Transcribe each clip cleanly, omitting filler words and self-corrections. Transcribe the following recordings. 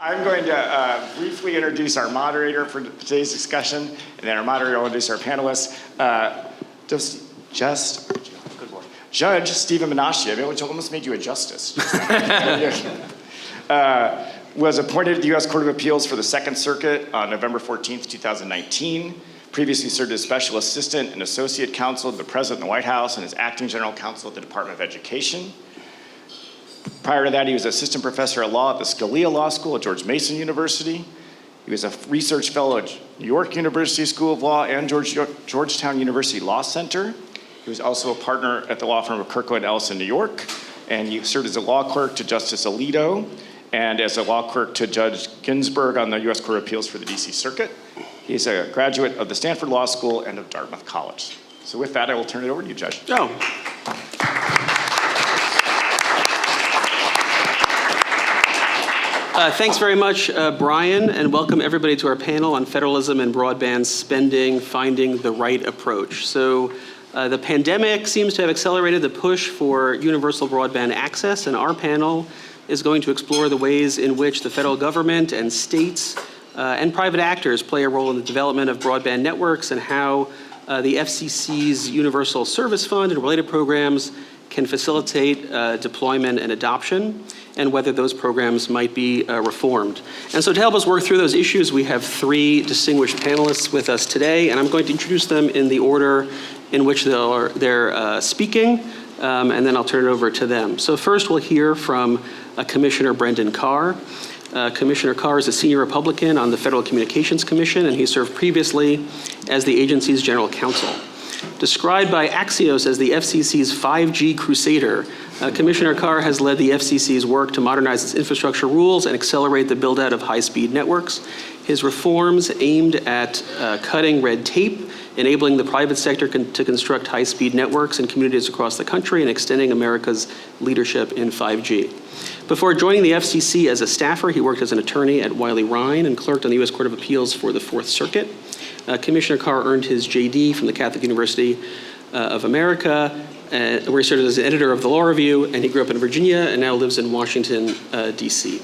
I'm going to briefly introduce our moderator for today's discussion, and then our moderator will introduce our panelists. Judge Stephen Menashe, which almost made you a justice. Was appointed to the U.S. Court of Appeals for the Second Circuit on November 14th, 2019. Previously served as Special Assistant and Associate Counsel to the President in the White House and as Acting General Counsel at the Department of Education. Prior to that, he was Assistant Professor of Law at the Scalia Law School at George Mason University. He was a Research Fellow at New York University School of Law and Georgetown University Law Center. He was also a partner at the law firm of Kirkland Ellis in New York, and he served as a law clerk to Justice Alito and as a law clerk to Judge Ginsburg on the U.S. Court of Appeals for the D.C. Circuit. He's a graduate of the Stanford Law School and of Dartmouth College. So with that, I will turn it over to you, Judge. Oh. Thanks very much, Brian, and welcome everybody to our panel on Federalism and Broadband Spending, Finding the Right Approach. So the pandemic seems to have accelerated the push for universal broadband access, and our panel is going to explore the ways in which the federal government and states and private actors play a role in the development of broadband networks, and how the FCC's Universal Service Fund and related programs can facilitate deployment and adoption, and whether those programs might be reformed. And so to help us work through those issues, we have three distinguished panelists with us today, and I'm going to introduce them in the order in which they're speaking, and then I'll turn it over to them. So first we'll hear from Commissioner Brendan Carr. Commissioner Carr is a senior Republican on the Federal Communications Commission, and he served previously as the agency's general counsel. Described by Axios as the FCC's 5G crusader, Commissioner Carr has led the FCC's work to modernize its infrastructure rules and accelerate the build-out of high-speed networks. His reforms aimed at cutting red tape, enabling the private sector to construct high-speed networks in communities across the country, and extending America's leadership in 5G. Before joining the FCC as a staffer, he worked as an attorney at Wiley Rein and clerked on the U.S. Court of Appeals for the Fourth Circuit. Commissioner Carr earned his JD from the Catholic University of America, where he served as an editor of the Law Review, and he grew up in Virginia and now lives in Washington, D.C.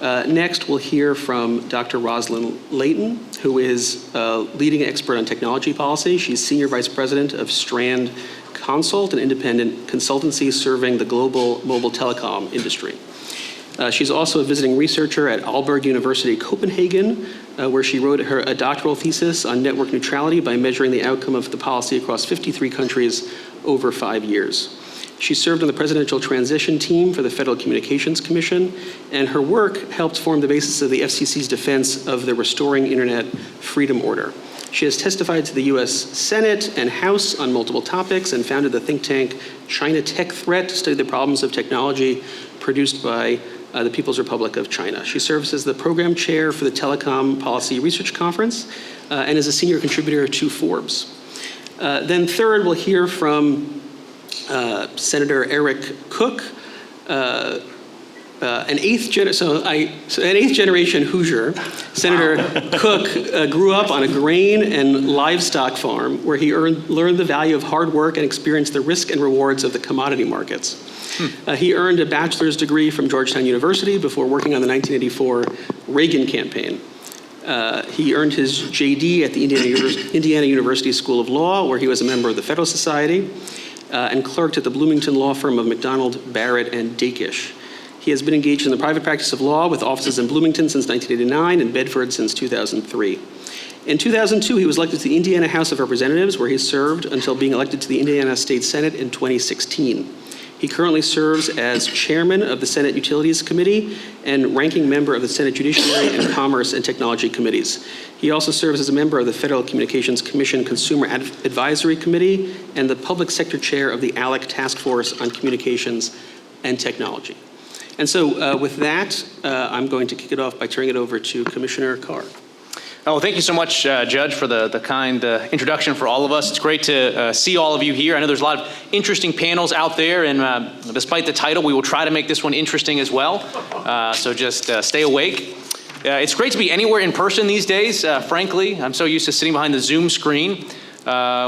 Next, we'll hear from Dr. Rosalind Layton, who is a leading expert on technology policy. She's Senior Vice President of Strand Consult, an independent consultancy serving the global mobile telecom industry. She's also a visiting researcher at Aalborg University, Copenhagen, where she wrote a doctoral thesis on network neutrality by measuring the outcome of the policy across 53 countries over 5 years. She served on the presidential transition team for the Federal Communications Commission, and her work helped form the basis of the FCC's defense of the Restoring Internet Freedom Order. She has testified to the U.S. Senate and House on multiple topics and founded the think tank China Tech Threat to study the problems of technology produced by the People's Republic of China. She serves as the program chair for the Telecom Policy Research Conference and is a senior contributor to Forbes. Then third, we'll hear from Senator Eric Cook, an eighth generation Hoosier. Senator Cook grew up on a grain and livestock farm where he learned the value of hard work and experienced the risk and rewards of the commodity markets. He earned a bachelor's degree from Georgetown University before working on the 1984 Reagan campaign. He earned his JD at the Indiana University School of Law, where he was a member of the Federalist Society, and clerked at the Bloomington law firm of McDonald, Barrett, and Dakish. He has been engaged in the private practice of law with offices in Bloomington since 1989 and Bedford since 2003. In 2002, he was elected to the Indiana House of Representatives, where he served until being elected to the Indiana State Senate in 2016. He currently serves as chairman of the Senate Utilities Committee and ranking member of the Senate Judiciary and Commerce and Technology Committees. He also serves as a member of the Federal Communications Commission Consumer Advisory Committee and the public sector chair of the ALEC Task Force on Communications and Technology. And so with that, I'm going to kick it off by turning it over to Commissioner Carr. Oh, thank you so much, Judge, for the kind introduction for all of us. It's great to see all of you here. I know there's a lot of interesting panels out there, and despite the title, we will try to make this one interesting as well. So just stay awake. It's great to be anywhere in person these days, frankly. I'm so used to sitting behind the Zoom screen,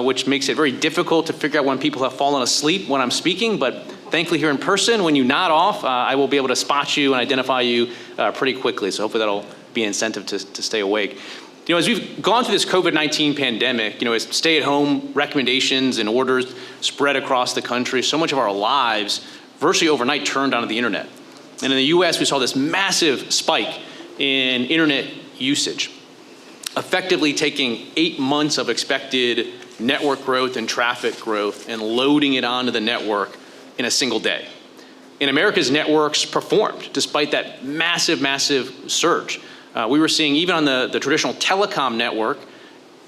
which makes it very difficult to figure out when people have fallen asleep when I'm speaking, but thankfully here in person, when you nod off, I will be able to spot you and identify you pretty quickly. So hopefully that'll be an incentive to stay awake. You know, as we've gone through this COVID-19 pandemic, you know, as stay-at-home recommendations and orders spread across the country, so much of our lives virtually overnight turned onto the internet. And in the US, we saw this massive spike in internet usage, effectively taking 8 months of expected network growth and traffic growth and loading it onto the network in a single day. And America's networks performed despite that massive, massive surge. We were seeing, even on the traditional telecom network,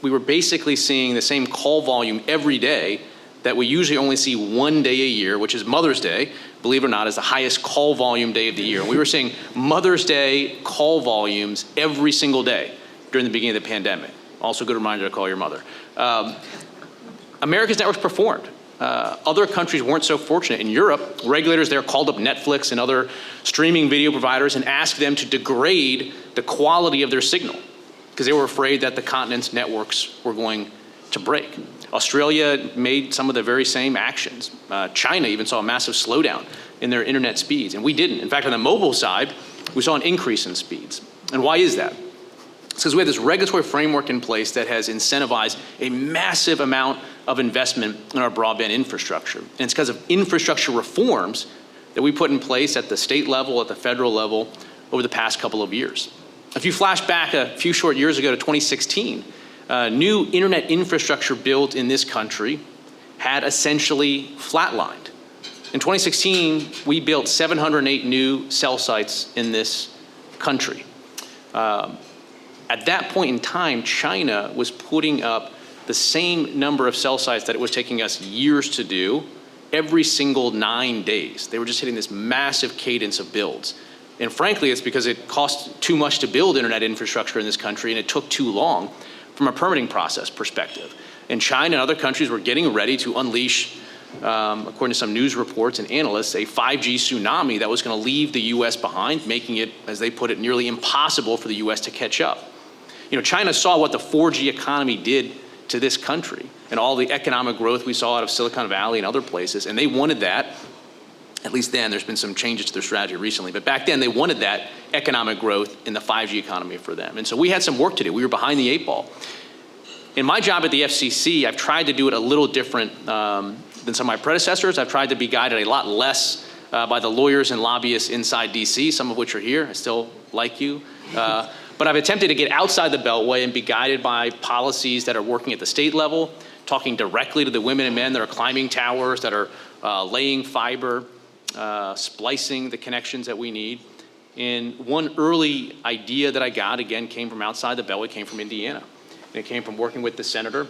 we were basically seeing the same call volume every day that we usually only see one day a year, which is Mother's Day, believe it or not, is the highest call volume day of the year. And we were seeing Mother's Day call volumes every single day during the beginning of the pandemic. Also a good reminder to call your mother. America's networks performed. Other countries weren't so fortunate. In Europe, regulators there called up Netflix and other streaming video providers and asked them to degrade the quality of their signal because they were afraid that the continent's networks were going to break. Australia made some of the very same actions. China even saw a massive slowdown in their internet speeds, and we didn't. In fact, on the mobile side, we saw an increase in speeds. And why is that? It's because we have this regulatory framework in place that has incentivized a massive amount of investment in our broadband infrastructure. And it's because of infrastructure reforms that we put in place at the state level, at the federal level, over the past couple of years. If you flash back a few short years ago to 2016, new internet infrastructure built in this country had essentially flatlined. In 2016, we built 708 new cell sites in this country. At that point in time, China was putting up the same number of cell sites that it was taking us years to do every single 9 days. They were just hitting this massive cadence of builds. And frankly, it's because it cost too much to build internet infrastructure in this country, and it took too long from a permitting process perspective. And China and other countries were getting ready to unleash, according to some news reports and analysts, a 5G tsunami that was going to leave the US behind, making it, as they put it, nearly impossible for the US to catch up. You know, China saw what the 4G economy did to this country and all the economic growth we saw out of Silicon Valley and other places, and they wanted that. At least then, there's been some changes to their strategy recently, but back then they wanted that economic growth in the 5G economy for them. And so we had some work to do. We were behind the 8 ball. In my job at the FCC, I've tried to do it a little different than some of my predecessors. I've tried to be guided a lot less by the lawyers and lobbyists inside DC, some of which are here. I still like you. But I've attempted to get outside the Beltway and be guided by policies that are working at the state level, talking directly to the women and men that are climbing towers, that are laying fiber, splicing the connections that we need. And one early idea that I got, again, came from outside the Beltway, came from Indiana. And it came from working with the senator,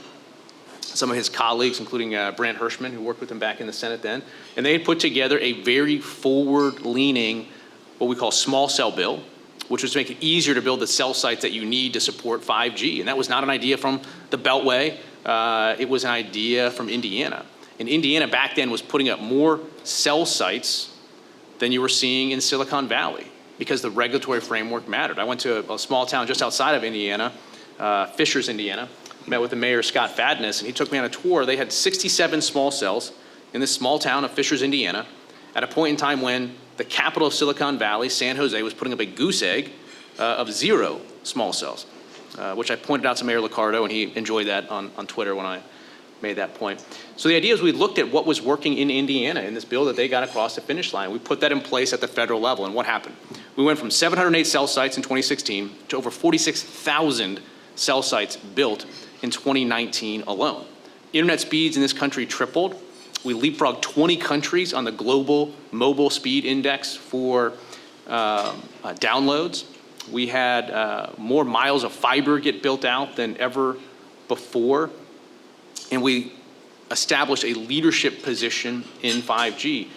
some of his colleagues, including Brant Hirschman, who worked with him back in the Senate then. And they had put together a very forward-leaning, what we call small cell bill, which was to make it easier to build the cell sites that you need to support 5G. And that was not an idea from the Beltway. It was an idea from Indiana. And Indiana back then was putting up more cell sites than you were seeing in Silicon Valley because the regulatory framework mattered. I went to a small town just outside of Indiana, Fishers, Indiana, met with the mayor, Scott Fadness, and he took me on a tour. They had 67 small cells in this small town of Fishers, Indiana, at a point in time when the capital of Silicon Valley, San Jose, was putting up a goose egg of 0 small cells, which I pointed out to Mayor Liccardo, and he enjoyed that on Twitter when I made that point. So the idea is we looked at what was working in Indiana in this bill that they got across the finish line. We put that in place at the federal level, and what happened? We went from 708 cell sites in 2016 to over 46,000 cell sites built in 2019 alone. Internet speeds in this country tripled. We leapfrogged 20 countries on the global mobile speed index for downloads. We had more miles of fiber get built out than ever before. And we established a leadership position in 5G.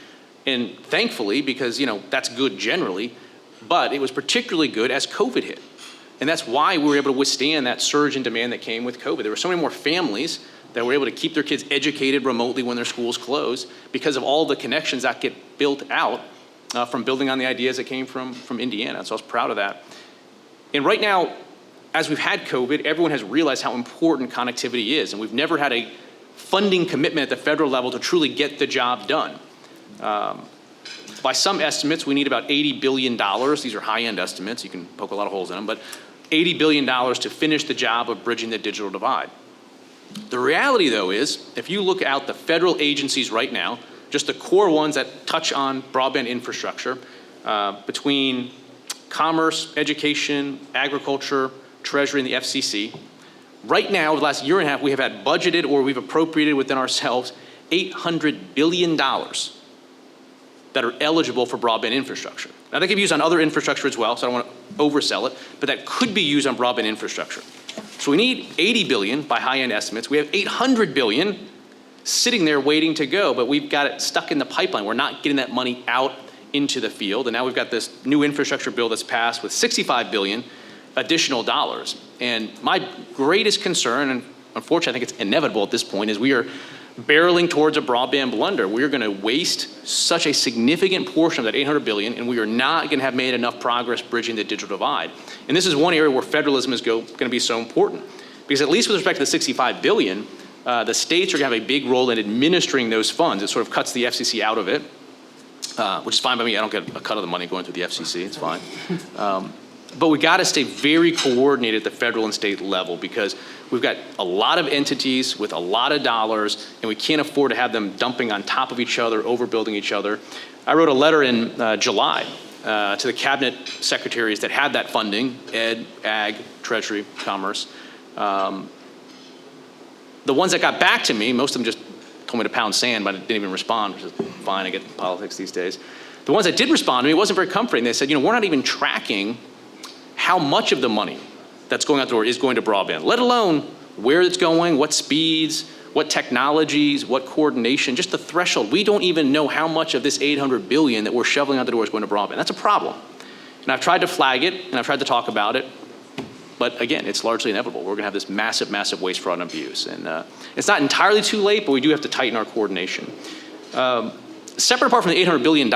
And thankfully, because that's good generally, but it was particularly good as COVID hit. And that's why we were able to withstand that surge in demand that came with COVID. There were so many more families that were able to keep their kids educated remotely when their schools closed because of all the connections that get built out from building on the ideas that came from Indiana. So I was proud of that. And right now, as we've had COVID, everyone has realized how important connectivity is. And we've never had a funding commitment at the federal level to truly get the job done. By some estimates, we need about $80 billion. These are high-end estimates. You can poke a lot of holes in them, but $80 billion to finish the job of bridging the digital divide. The reality, though, is if you look out the federal agencies right now, just the core ones that touch on broadband infrastructure, between commerce, education, agriculture, Treasury, and the FCC, right now, over the last year and a half, we have had budgeted or we've appropriated within ourselves $800 billion that are eligible for broadband infrastructure. Now, they can be used on other infrastructure as well, so I don't want to oversell it, but that could be used on broadband infrastructure. So we need $80 billion by high-end estimates. We have $800 billion sitting there waiting to go, but we've got it stuck in the pipeline. We're not getting that money out into the field, and now we've got this new infrastructure bill that's passed with $65 billion additional dollars. And my greatest concern, and unfortunately I think it's inevitable at this point, is we are barreling towards a broadband blunder. We're going to waste such a significant portion of that $800 billion, and we are not going to have made enough progress bridging the digital divide. And this is one area where federalism is going to be so important, because at least with respect to the $65 billion, the states are going to have a big role in administering those funds. It sort of cuts the FCC out of it, which is fine by me. I don't get a cut of the money going through the FCC. It's fine. But we got to stay very coordinated at the federal and state level, because we've got a lot of entities with a lot of dollars, and we can't afford to have them dumping on top of each other, overbuilding each other. I wrote a letter in July to the cabinet secretaries that had that funding, Ed, Ag, Treasury, Commerce. The ones that got back to me, most of them just told me to pound sand, but I didn't even respond, which is fine. I get politics these days. The ones that did respond to me, it wasn't very comforting. They said, we're not even tracking how much of the money that's going out the door is going to broadband, let alone where it's going, what speeds, what technologies, what coordination, just the threshold. We don't even know how much of this $800 billion that we're shoveling out the door is going to broadband. That's a problem. And I've tried to flag it, and I've tried to talk about it, but again, it's largely inevitable. We're going to have this massive, massive waste, fraud, and abuse. And it's not entirely too late, but we do have to tighten our coordination. Separate apart from the $800 billion,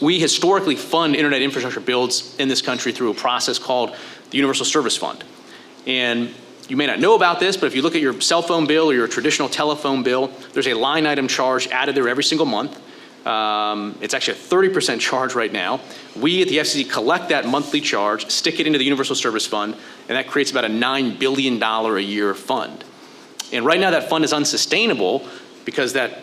we historically fund internet infrastructure builds in this country through a process called the Universal Service Fund. And you may not know about this, but if you look at your cell phone bill or your traditional telephone bill, there's a line item charge added there every single month. It's actually a 30% charge right now. We at the FCC collect that monthly charge, stick it into the Universal Service Fund, and that creates about a $9 billion a year fund. And right now that fund is unsustainable because that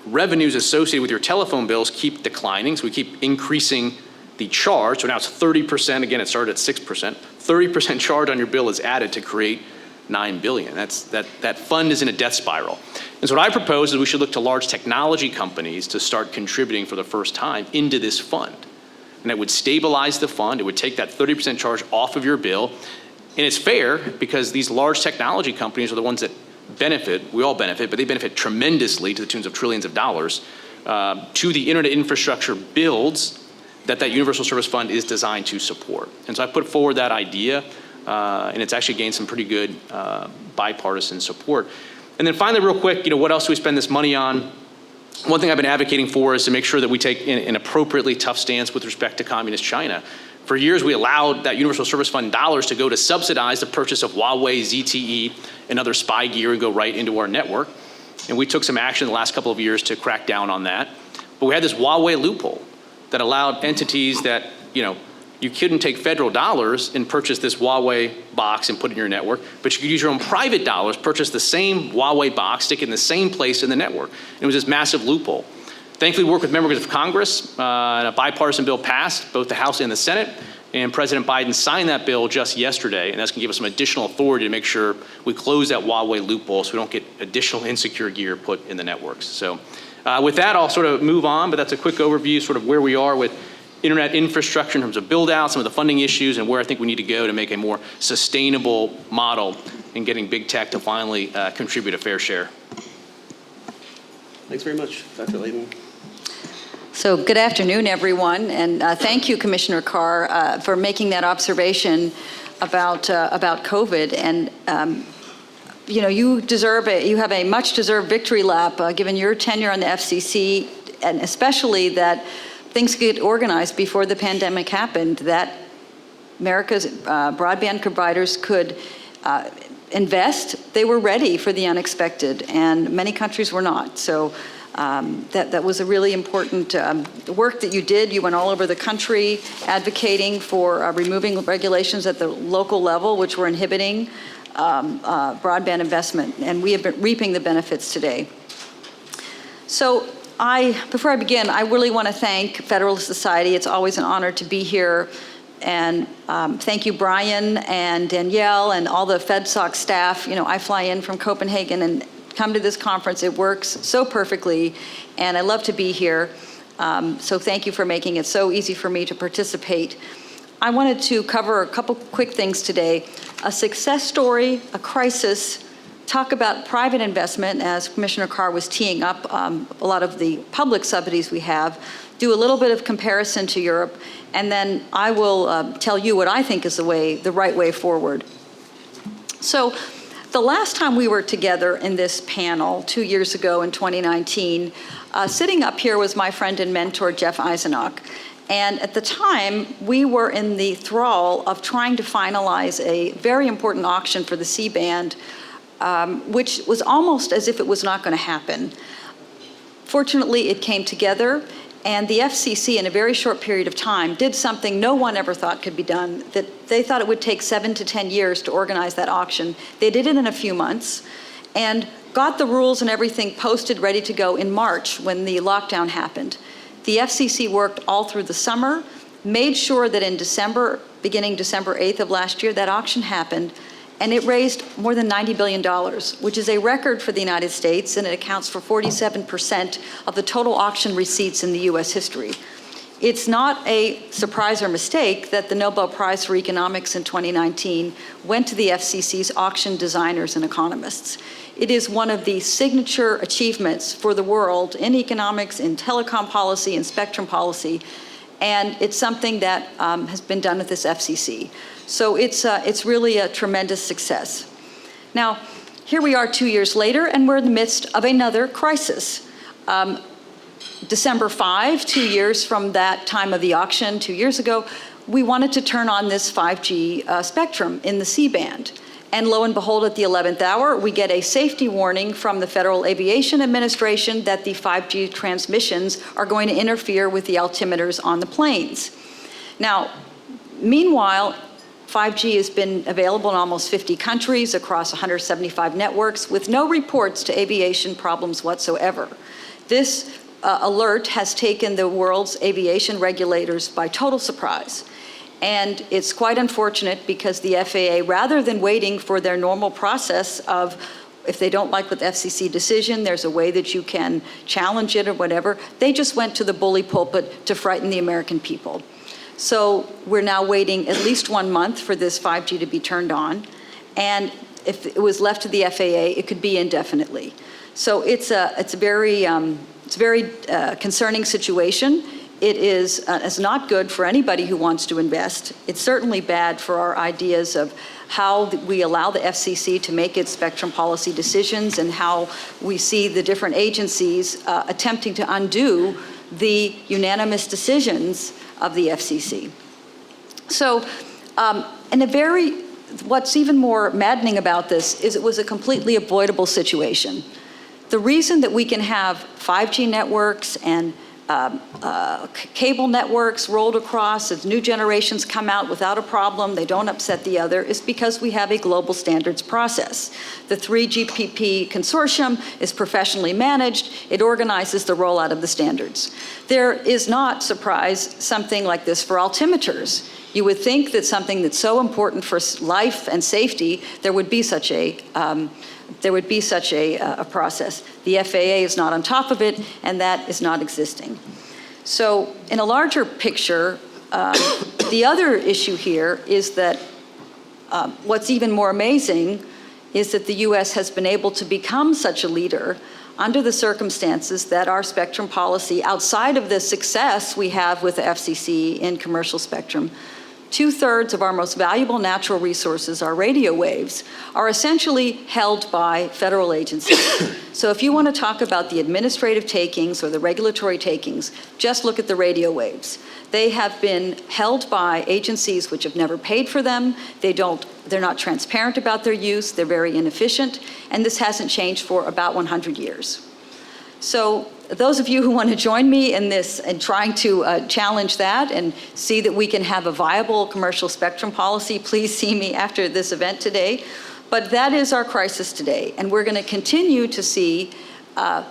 revenues associated with your telephone bills keep declining, so we keep increasing the charge. So now it's 30%, again, it started at 6%. 30% charge on your bill is added to create $9 billion. That fund is in a death spiral. And so what I propose is we should look to large technology companies to start contributing for the first time into this fund. And it would stabilize the fund, it would take that 30% charge off of your bill. And it's fair because these large technology companies are the ones that benefit, we all benefit, but they benefit tremendously to the tunes of trillions of dollars to the internet infrastructure builds that Universal Service Fund is designed to support. And so I put forward that idea, and it's actually gained some pretty good bipartisan support. And then finally, real quick, what else do we spend this money on? One thing I've been advocating for is to make sure that we take an appropriately tough stance with respect to communist China. For years, we allowed that Universal Service Fund dollars to go to subsidize the purchase of Huawei, ZTE, and other spy gear and go right into our network. And we took some action in the last couple of years to crack down on that. But we had this Huawei loophole that allowed entities that, you couldn't take federal dollars and purchase this Huawei box and put it in your network, but you could use your own private dollars, purchase the same Huawei box, stick it in the same place in the network. And it was this massive loophole. Thankfully, we worked with members of Congress, and a bipartisan bill passed, both the House and the Senate, and President Biden signed that bill just yesterday, and that's going to give us some additional authority to make sure we close that Huawei loophole so we don't get additional insecure gear put in the networks. So with that, I'll sort of move on, but that's a quick overview, sort of where we are with internet infrastructure in terms of build out, some of the funding issues, and where I think we need to go to make a more sustainable model in getting big tech to finally contribute a fair share. Thanks very much, Dr. Layden. So good afternoon, everyone, and thank you, Commissioner Carr, for making that observation about COVID. And you have a much-deserved victory lap, given your tenure on the FCC, and especially that things get organized before the pandemic happened, that America's broadband providers could invest. They were ready for the unexpected, and many countries were not. So That was a really important work that you did. You went all over the country advocating for removing regulations at the local level, which were inhibiting broadband investment, and we have been reaping the benefits today. So before I begin, I really want to thank Federalist Society. It's always an honor to be here. And thank you, Brian and Danielle and all the FedSoc staff. You know, I fly in from Copenhagen and come to this conference. It works so perfectly, and I love to be here. So thank you for making it so easy for me to participate. I wanted to cover a couple quick things today. A success story, a crisis, talk about private investment, as Commissioner Carr was teeing up a lot of the public subsidies we have, do a little bit of comparison to Europe, and then I will tell you what I think is the right way forward. So the last time we were together in this panel, 2 years ago in 2019, sitting up here was my friend and mentor, Jeff Eisenach. And at the time, we were in the thrall of trying to finalize a very important auction for the C-band, which was almost as if it was not going to happen. Fortunately, it came together, and the FCC, in a very short period of time, did something no one ever thought could be done, that they thought it would take 7 to 10 years to organize that auction. They did it in a few months, and got the rules and everything posted, ready to go in March when the lockdown happened. The FCC worked all through the summer, made sure that in December, beginning December 8th of last year, that auction happened, and it raised more than $90 billion, which is a record for the United States, and it accounts for 47% of the total auction receipts in the US history. It's not a surprise or mistake that the Nobel Prize for Economics in 2019 went to the FCC's auction designers and economists. It is one of the signature achievements for the world in economics, in telecom policy, in spectrum policy, and it's something that has been done with this FCC. So it's really a tremendous success. Now, here we are 2 years later, and we're in the midst of another crisis. December 5, 2 years from that time of the auction, 2 years ago, we wanted to turn on this 5G spectrum in the C-band. And lo and behold, at the 11th hour, we get a safety warning from the Federal Aviation Administration that the 5G transmissions are going to interfere with the altimeters on the planes. Now, meanwhile, 5G has been available in almost 50 countries across 175 networks with no reports to aviation problems whatsoever. This alert has taken the world's aviation regulators by total surprise. And it's quite unfortunate because the FAA, rather than waiting for their normal process of, if they don't like what the FCC decision, there's a way that you can challenge it or whatever, they just went to the bully pulpit to frighten the American people. So we're now waiting at least 1 month for this 5G to be turned on. And if it was left to the FAA, it could be indefinitely. So it's a very concerning situation. It is not good for anybody who wants to invest. It's certainly bad for our ideas of how we allow the FCC to make its spectrum policy decisions and how we see the different agencies attempting to undo the unanimous decisions of the FCC. So what's even more maddening about this is it was a completely avoidable situation. The reason that we can have 5G networks and cable networks rolled across as new generations come out without a problem, they don't upset the other, is because we have a global standards process. The 3GPP consortium is professionally managed. It organizes the rollout of the standards. There is not, surprise, something like this for altimeters. You would think that something that's so important for life and safety, there would be such a process. The FAA is not on top of it, and that is not existing. So in a larger picture, the other issue here is that what's even more amazing is that the US has been able to become such a leader under the circumstances that our spectrum policy, outside of the success we have with the FCC in commercial spectrum, 2/3 of our most valuable natural resources, our radio waves, are essentially held by federal agencies. So if you want to talk about the administrative takings or the regulatory takings, just look at the radio waves. They have been held by agencies which have never paid for them. They're not transparent about their use. They're very inefficient. And this hasn't changed for about 100 years. So those of you who want to join me in this and trying to challenge that and see that we can have a viable commercial spectrum policy, please see me after this event today. But that is our crisis today. And we're going to continue to see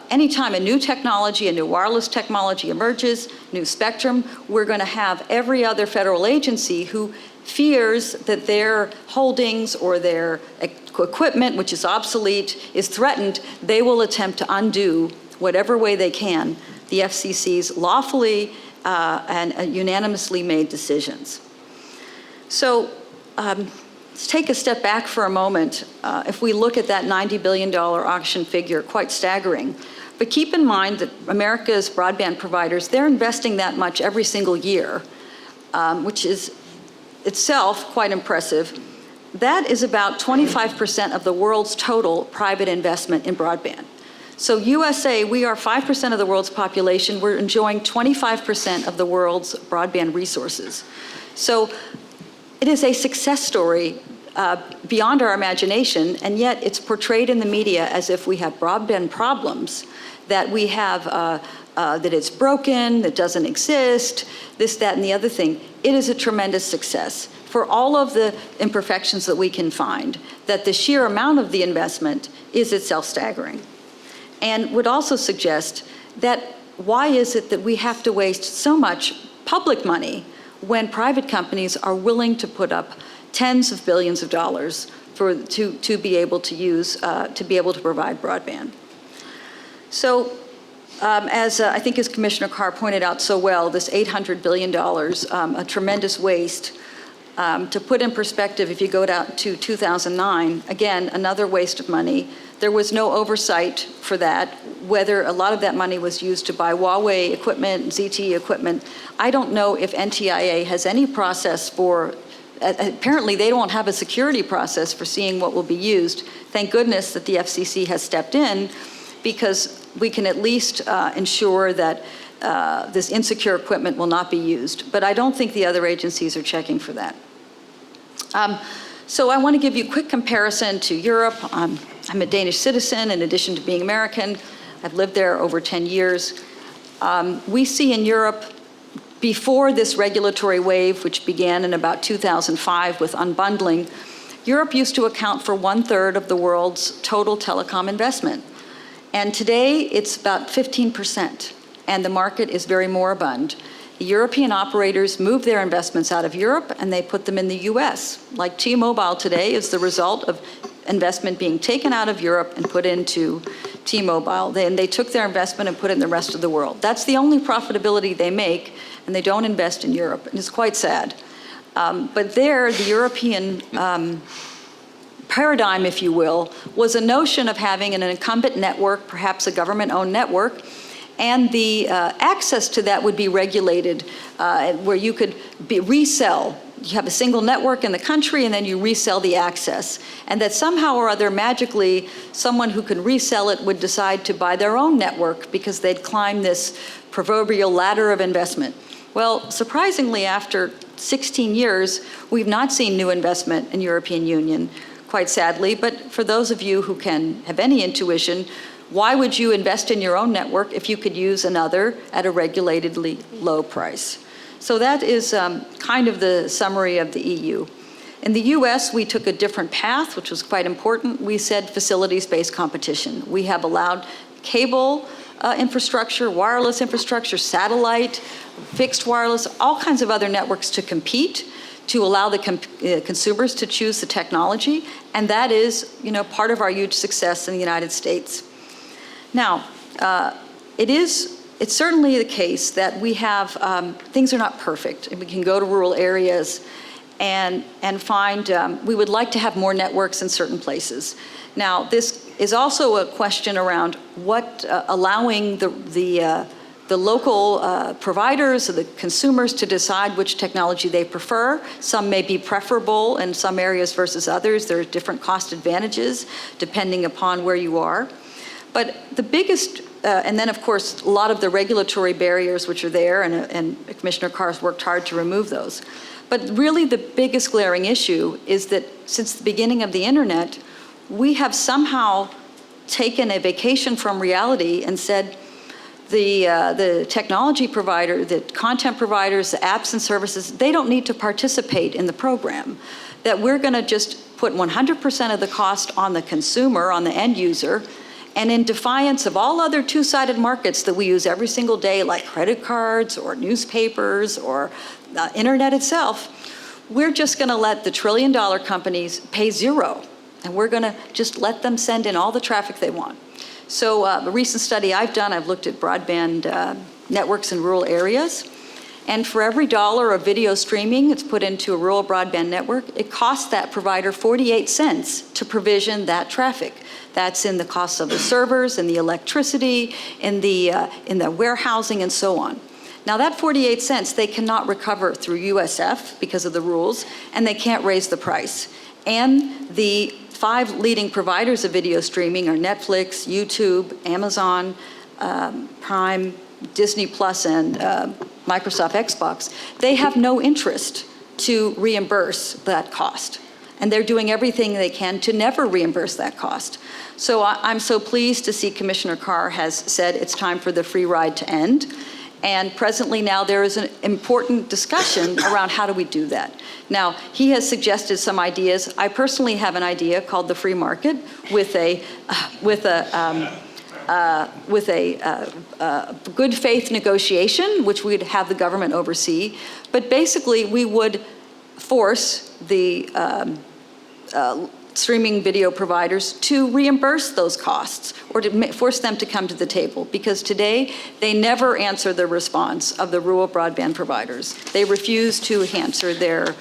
anytime a new technology, a new wireless technology emerges, new spectrum, we're going to have every other federal agency who fears that their holdings or their equipment, which is obsolete, is threatened. They will attempt to undo, whatever way they can, the FCC's lawfully and unanimously made decisions. So let's take a step back for a moment. If we look at that $90 billion auction figure, quite staggering. But keep in mind that America's broadband providers, they're investing that much every single year, which is itself quite impressive. That is about 25% of the world's total private investment in broadband. So USA, we are 5% of the world's population. We're enjoying 25% of the world's broadband resources. So it is a success story beyond our imagination, and yet it's portrayed in the media as if we have broadband problems, that we have, that it's broken, that doesn't exist, this, that, and the other thing. It is a tremendous success for all of the imperfections that we can find, that the sheer amount of the investment is itself staggering. And would also suggest that why is it that we have to waste so much public money when private companies are willing to put up tens of billions of dollars to be able to use, to be able to provide broadband. So as I think as Commissioner Carr pointed out so well, this $800 billion, a tremendous waste. To put in perspective, if you go down to 2009, again, another waste of money. There was no oversight for that, whether a lot of that money was used to buy Huawei equipment, ZTE equipment. I don't know if NTIA has any process for, apparently they don't have a security process for seeing what will be used. Thank goodness that the FCC has stepped in, because we can at least ensure that this insecure equipment will not be used. But I don't think the other agencies are checking for that. So I want to give you a quick comparison to Europe. I'm a Danish citizen in addition to being American. I've lived there over 10 years. We see in Europe, before this regulatory wave, which began in about 2005 with unbundling, Europe used to account for 1/3 of the world's total telecom investment. And today it's about 15%, and the market is very moribund. The European operators move their investments out of Europe and they put them in the US. Like T-Mobile today is the result of investment being taken out of Europe and put into T-Mobile. Then they took their investment and put it in the rest of the world. That's the only profitability they make, and they don't invest in Europe, and it's quite sad. But there, the European paradigm, if you will, was a notion of having an incumbent network, perhaps a government-owned network, and the access to that would be regulated, where you could resell. You have a single network in the country, and then you resell the access. And that somehow or other, magically, someone who can resell it would decide to buy their own network because they'd climb this proverbial ladder of investment. Well, surprisingly, after 16 years, we've not seen new investment in European Union, quite sadly. But for those of you who can have any intuition, why would you invest in your own network if you could use another at a regulatedly low price? So that is kind of the summary of the EU. In the US, we took a different path, which was quite important. We said facilities-based competition. We have allowed cable infrastructure, wireless infrastructure, satellite, fixed wireless, all kinds of other networks to compete, to allow the consumers to choose the technology. And that is, part of our huge success in the United States. Now, it's certainly the case that we have, things are not perfect. And we can go to rural areas and find, we would like to have more networks in certain places. Now, this is also a question around what, allowing the local providers or the consumers to decide which technology they prefer. Some may be preferable in some areas versus others. There are different cost advantages depending upon where you are. But the biggest, and then of course, a lot of the regulatory barriers which are there, and Commissioner Carr's worked hard to remove those. But really the biggest glaring issue is that since the beginning of the internet, we have somehow taken a vacation from reality and said, the technology provider, the content providers, the apps and services, they don't need to participate in the program. That we're going to just put 100% of the cost on the consumer, on the end user, and in defiance of all other two-sided markets that we use every single day, like credit cards or newspapers or the internet itself, we're just going to let the trillion-dollar companies pay zero, and we're going to just let them send in all the traffic they want. So a recent study I've done, I've looked at broadband networks in rural areas, and for every dollar of video streaming that's put into a rural broadband network, it costs that provider 48 cents to provision that traffic. That's in the costs of the servers, in the electricity, in the warehousing, and so on. Now that 48 cents, they cannot recover through USF because of the rules, and they can't raise the price. And the 5 leading providers of video streaming are Netflix, YouTube, Amazon, Prime, Disney Plus, and Microsoft Xbox. They have no interest to reimburse that cost. And they're doing everything they can to never reimburse that cost. So I'm so pleased to see Commissioner Carr has said it's time for the free ride to end. And presently now there is an important discussion around how do we do that. Now, he has suggested some ideas. I personally have an idea called the free market with a good faith negotiation, which we'd have the government oversee. But basically, we would force the streaming video providers to reimburse those costs or to force them to come to the table, because today they never answer the response of the rural broadband providers. They refuse to answer their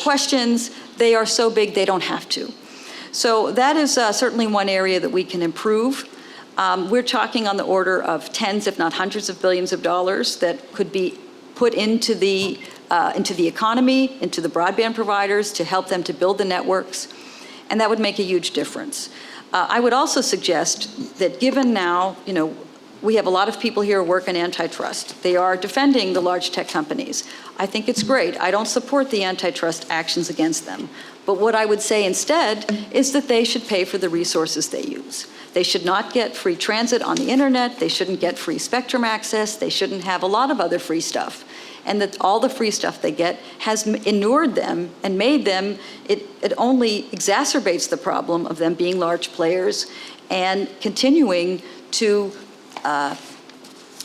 questions. They are so big they don't have to. So that is certainly one area that we can improve. We're talking on the order of tens, if not hundreds of billions of dollars that could be put into the economy, into the broadband providers to help them to build the networks, and that would make a huge difference. I would also suggest that given now, we have a lot of people here who work in antitrust. They are defending the large tech companies. I think it's great. I don't support the antitrust actions against them. But what I would say instead is that they should pay for the resources they use. They should not get free transit on the internet. They shouldn't get free spectrum access. They shouldn't have a lot of other free stuff. And that all the free stuff they get has inured them and made them, it only exacerbates the problem of them being large players and continuing to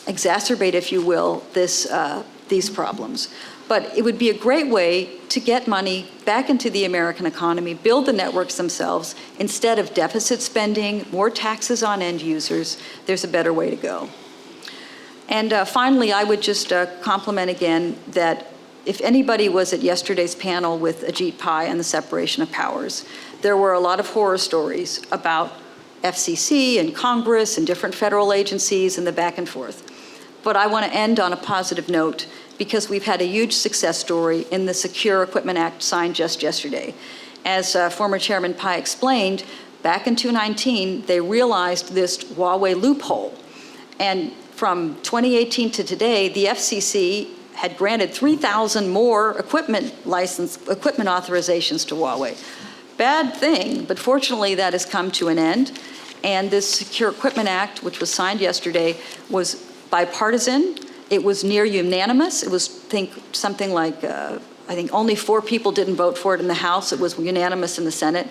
exacerbate, if you will, these problems. But it would be a great way to get money back into the American economy, build the networks themselves, instead of deficit spending, more taxes on end users. There's a better way to go. And finally, I would just compliment again that if anybody was at yesterday's panel with Ajit Pai and the separation of powers, there were a lot of horror stories about FCC and Congress and different federal agencies and the back and forth. But I want to end on a positive note, because we've had a huge success story in the Secure Equipment Act signed just yesterday. As former Chairman Pai explained, back in 2019, they realized this Huawei loophole. And from 2018 to today, the FCC had granted 3,000 more equipment authorizations to Huawei. Bad thing, but fortunately that has come to an end. And this Secure Equipment Act, which was signed yesterday, was bipartisan. It was near unanimous. It was, something like, I think only 4 people didn't vote for it in the House. It was unanimous in the Senate.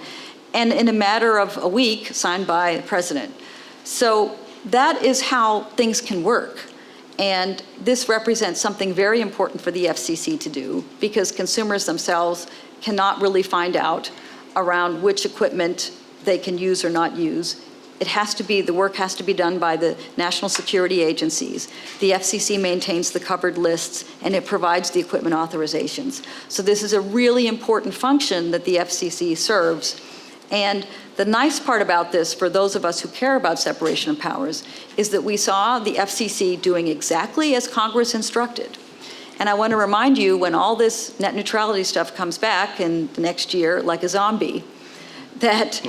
And in a matter of a week, signed by the president. So that is how things can work. And this represents something very important for the FCC to do, because consumers themselves cannot really find out around which equipment they can use or not use. The work has to be done by the national security agencies. The FCC maintains the covered lists, and it provides the equipment authorizations. So this is a really important function that the FCC serves. And the nice part about this, for those of us who care about separation of powers, is that we saw the FCC doing exactly as Congress instructed. And I want to remind you, when all this net neutrality stuff comes back in the next year, like a zombie, that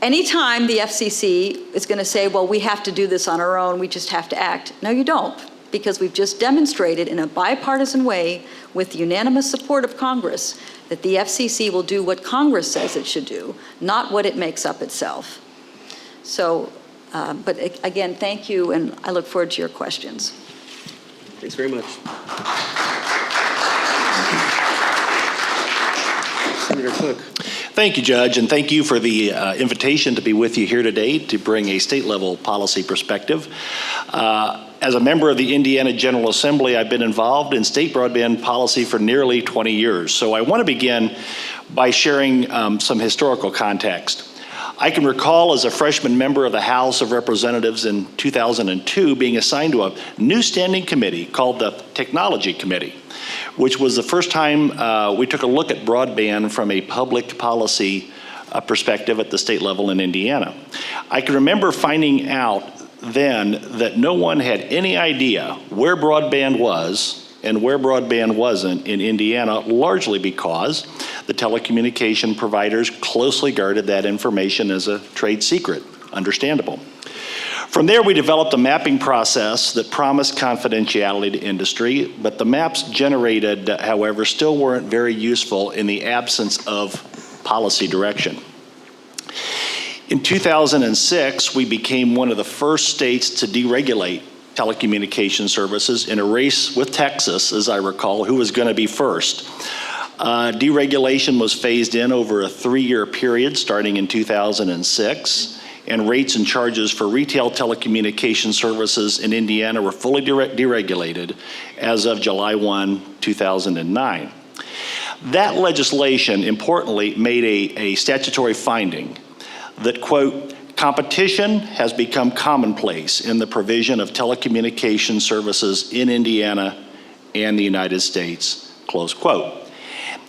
anytime the FCC is going to say, well, we have to do this on our own, we just have to act. No, you don't, because we've just demonstrated in a bipartisan way with unanimous support of Congress that the FCC will do what Congress says it should do, not what it makes up itself. So But again, thank you, and I look forward to your questions. Thanks very much. Senator Cook. Thank you, Judge, and thank you for the invitation to be with you here today to bring a state-level policy perspective. As a member of the Indiana General Assembly, I've been involved in state broadband policy for nearly 20 years. So I want to begin by sharing some historical context. I can recall as a freshman member of the House of Representatives in 2002 being assigned to a new standing committee called the Technology Committee, which was the first time we took a look at broadband from a public policy perspective at the state level in Indiana. I can remember finding out then that no one had any idea where broadband was and where broadband wasn't in Indiana, largely because the telecommunication providers closely guarded that information as a trade secret, understandable. From there, we developed a mapping process that promised confidentiality to industry, but the maps generated, however, still weren't very useful in the absence of policy direction. In 2006, we became one of the first states to deregulate telecommunication services in a race with Texas, as I recall, who was going to be first. Deregulation was phased in over a 3-year period starting in 2006, and rates and charges for retail telecommunication services in Indiana were fully deregulated as of July 1, 2009. That legislation, importantly, made a statutory finding that, quote, competition has become commonplace in the provision of telecommunication services in Indiana and the United States, close quote.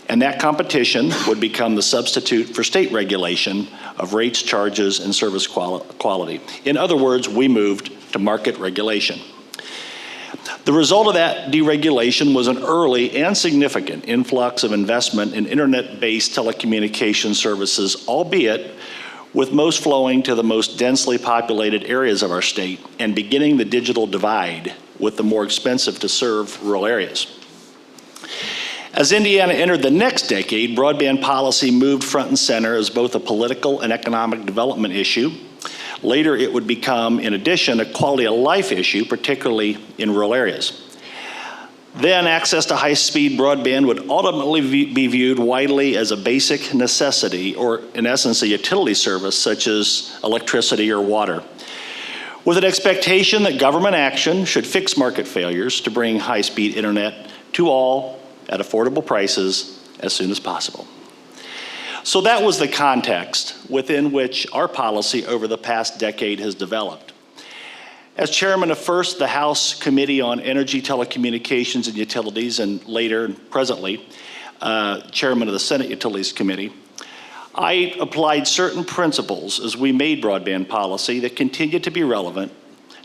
And that competition would become the substitute for state regulation of rates, charges, and service quality. In other words, we moved to market regulation. The result of that deregulation was an early and significant influx of investment in internet-based telecommunication services, albeit with most flowing to the most densely populated areas of our state and beginning the digital divide with the more expensive to serve rural areas. As Indiana entered the next decade, broadband policy moved front and center as both a political and economic development issue. Later, it would become, in addition, a quality of life issue, particularly in rural areas. Then access to high-speed broadband would ultimately be viewed widely as a basic necessity, or in essence, a utility service such as electricity or water, with an expectation that government action should fix market failures to bring high-speed internet to all at affordable prices as soon as possible. So that was the context within which our policy over the past decade has developed. As chairman of first the House Committee on Energy, Telecommunications, and Utilities, and later, presently, chairman of the Senate Utilities Committee, I applied certain principles as we made broadband policy that continue to be relevant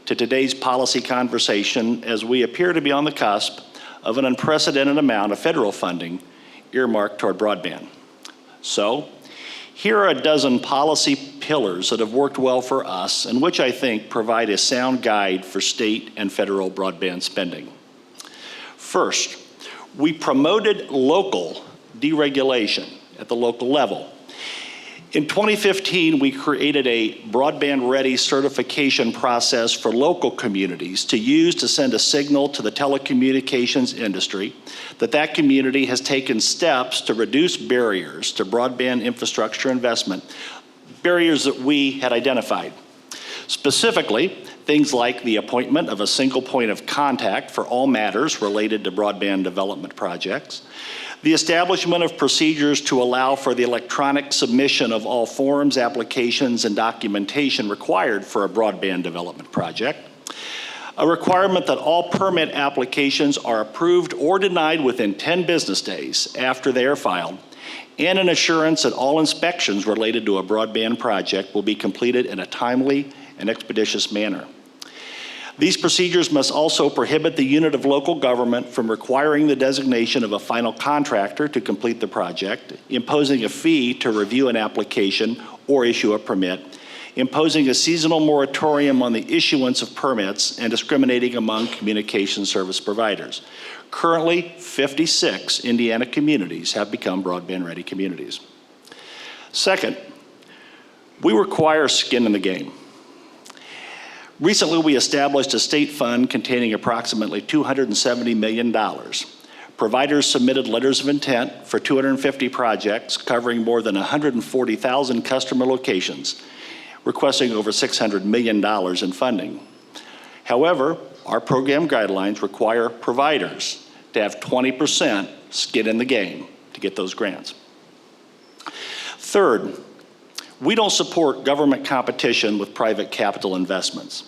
to today's policy conversation as we appear to be on the cusp of an unprecedented amount of federal funding earmarked toward broadband. So, here are a dozen policy pillars that have worked well for us and which I think provide a sound guide for state and federal broadband spending. First, we promoted local deregulation at the local level. In 2015, we created a broadband-ready certification process for local communities to use to send a signal to the telecommunications industry that that community has taken steps to reduce barriers to broadband infrastructure investment, barriers that we had identified. Specifically, things like the appointment of a single point of contact for all matters related to broadband development projects, the establishment of procedures to allow for the electronic submission of all forms, applications, and documentation required for a broadband development project, a requirement that all permit applications are approved or denied within 10 business days after they are filed, and an assurance that all inspections related to a broadband project will be completed in a timely and expeditious manner. These procedures must also prohibit the unit of local government from requiring the designation of a final contractor to complete the project, imposing a fee to review an application or issue a permit, imposing a seasonal moratorium on the issuance of permits, and discriminating among communication service providers. Currently, 56 Indiana communities have become broadband-ready communities. Second, we require skin in the game. Recently, we established a state fund containing approximately $270 million. Providers submitted letters of intent for 250 projects covering more than 140,000 customer locations, requesting over $600 million in funding. However, our program guidelines require providers to have 20% skin in the game to get those grants. Third, we don't support government competition with private capital investments.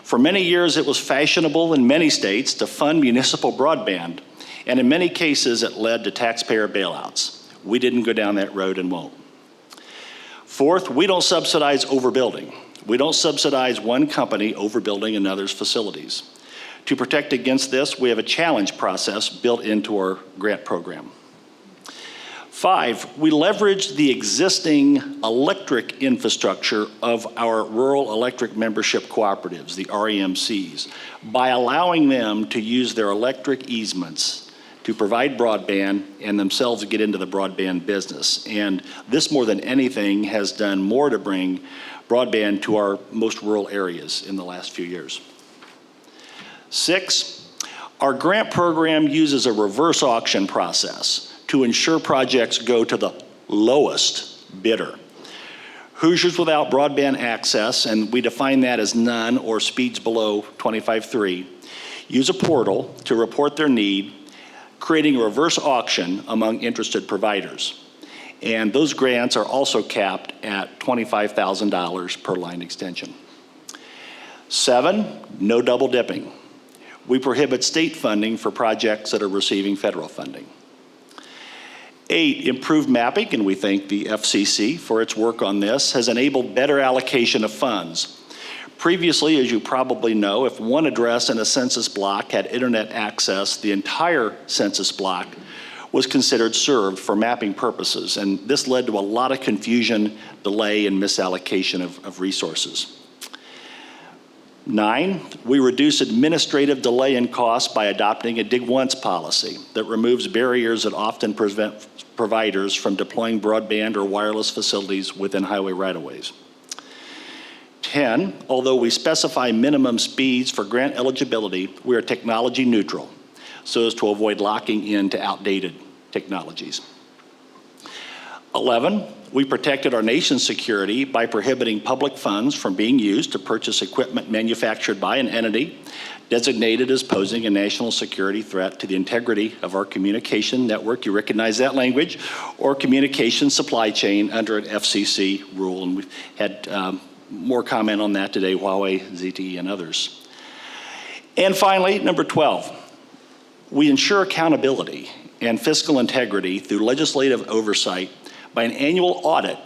For many years, it was fashionable in many states to fund municipal broadband, and in many cases, it led to taxpayer bailouts. We didn't go down that road and won't. Fourth, we don't subsidize overbuilding. We don't subsidize one company overbuilding another's facilities. To protect against this, we have a challenge process built into our grant program. 5, we leverage the existing electric infrastructure of our rural electric membership cooperatives, the REMCs, by allowing them to use their electric easements to provide broadband and themselves get into the broadband business. And this, more than anything, has done more to bring broadband to our most rural areas in the last few years. 6, our grant program uses a reverse auction process to ensure projects go to the lowest bidder. Hoosiers without broadband access, and we define that as none or speeds below 25.3, use a portal to report their need, creating a reverse auction among interested providers. And those grants are also capped at $25,000 per line extension. 7, no double dipping. We prohibit state funding for projects that are receiving federal funding. 8, improved mapping, and we thank the FCC for its work on this, has enabled better allocation of funds. Previously, as you probably know, if one address in a census block had internet access, the entire census block was considered served for mapping purposes, and this led to a lot of confusion, delay, and misallocation of resources. 9, we reduce administrative delay and costs by adopting a dig once policy that removes barriers that often prevent providers from deploying broadband or wireless facilities within highway right-of-ways. 10, although we specify minimum speeds for grant eligibility, we are technology neutral so as to avoid locking into outdated technologies. 11, we protected our nation's security by prohibiting public funds from being used to purchase equipment manufactured by an entity designated as posing a national security threat to the integrity of our communication network, you recognize that language, or communication supply chain under an FCC rule. And we've had more comment on that today, Huawei, ZTE, and others. And finally, number 12, we ensure accountability and fiscal integrity through legislative oversight by an annual audit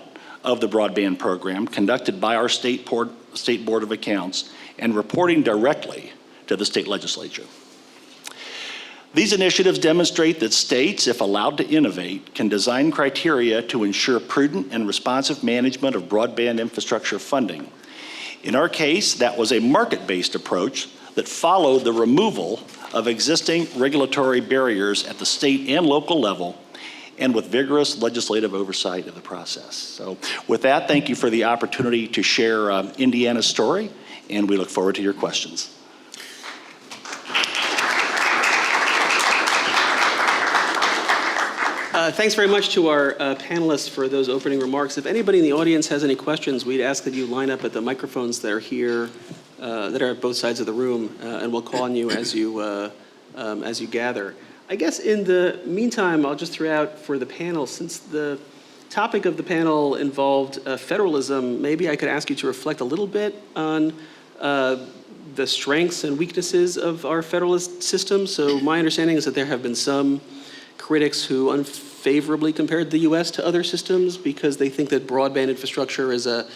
of the broadband program conducted by our State Board of Accounts and reporting directly to the state legislature. These initiatives demonstrate that states, if allowed to innovate, can design criteria to ensure prudent and responsive management of broadband infrastructure funding. In our case, that was a market-based approach that followed the removal of existing regulatory barriers at the state and local level, and with vigorous legislative oversight of the process. So with that, thank you for the opportunity to share Indiana's story, and we look forward to your questions. Thanks very much to our panelists for those opening remarks. If anybody in the audience has any questions, we'd ask that you line up at the microphones that are here, that are at both sides of the room, and we'll call on you as you gather. I guess in the meantime, I'll just throw out for the panel, since the topic of the panel involved federalism, maybe I could ask you to reflect a little bit on the strengths and weaknesses of our federalist system. So my understanding is that there have been some critics who unfavorably compared the U.S. to other systems because they think that broadband infrastructure is a